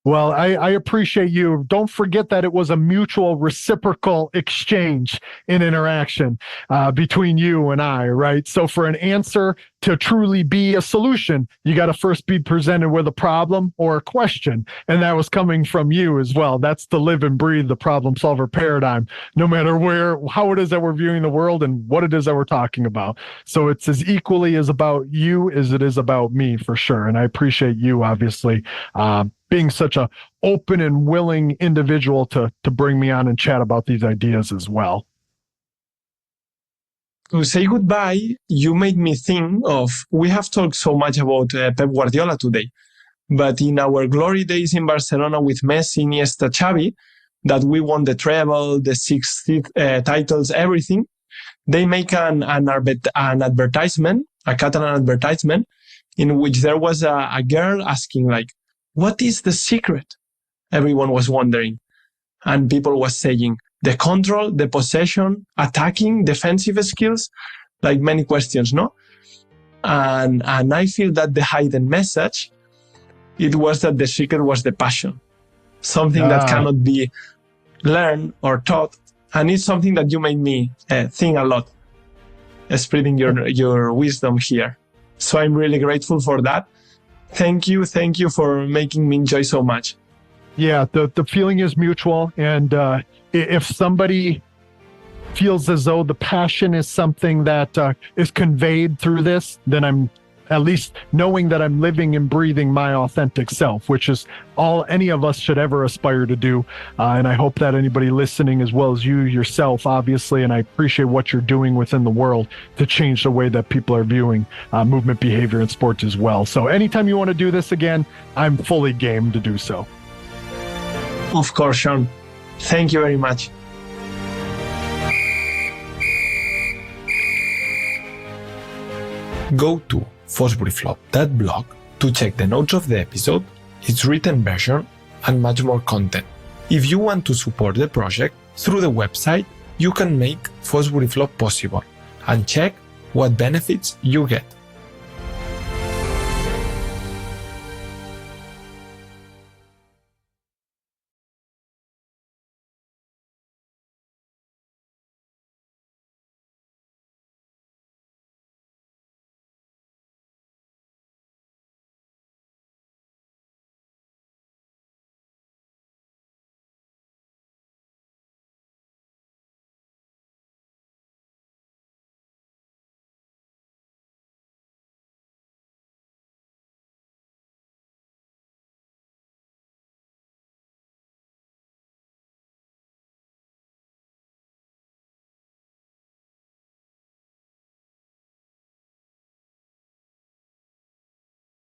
Well, I appreciate you. Don't forget that it was a mutual reciprocal exchange in interaction between you and I, right? So for an answer to truly be a solution, you got to first be presented with a problem or a question. And that was coming from you as well. That's the live and breathe the problem solver paradigm, no matter how it is that we're viewing the world and what it is that we're talking about. So it's as equally as about you as it is about me, for sure. And I appreciate you, obviously, being such a open and willing individual to bring me on and chat about these ideas as well. To say goodbye, you made me think of, we have talked so much about Pep Guardiola today, but in our glory days in Barcelona with Messi, Iniesta, Xavi, that we won the treble, the 6 titles, everything, they make an advertisement, a Catalan advertisement, in which there was a girl asking like, what is the secret? Everyone was wondering. And people was saying, the control, the possession, attacking, defensive skills, like many questions, no? And I feel that the hidden message, it was that the secret was the passion. Something that cannot be learned or taught. And it's something that you made me think a lot, spreading your wisdom here. So I'm really grateful for that. Thank you for making me enjoy so much. Yeah, the feeling is mutual. And if somebody feels as though the passion is something that is conveyed through this, then I'm at least knowing that I'm living and breathing my authentic self, which is all any of us should ever aspire to do. And I hope that anybody listening, as well as you yourself, obviously, and I appreciate what you're doing within the world to change the way that people are viewing movement behavior in sports as well. So anytime you want to do this again, I'm fully game to do so. Of course, Shawn. Thank you very much. Go to fosburyflop.blog to check the notes of the episode, its written version, and much more content. If you want to support the project through the website, you can make Fosbury Flop possible and check what benefits you get.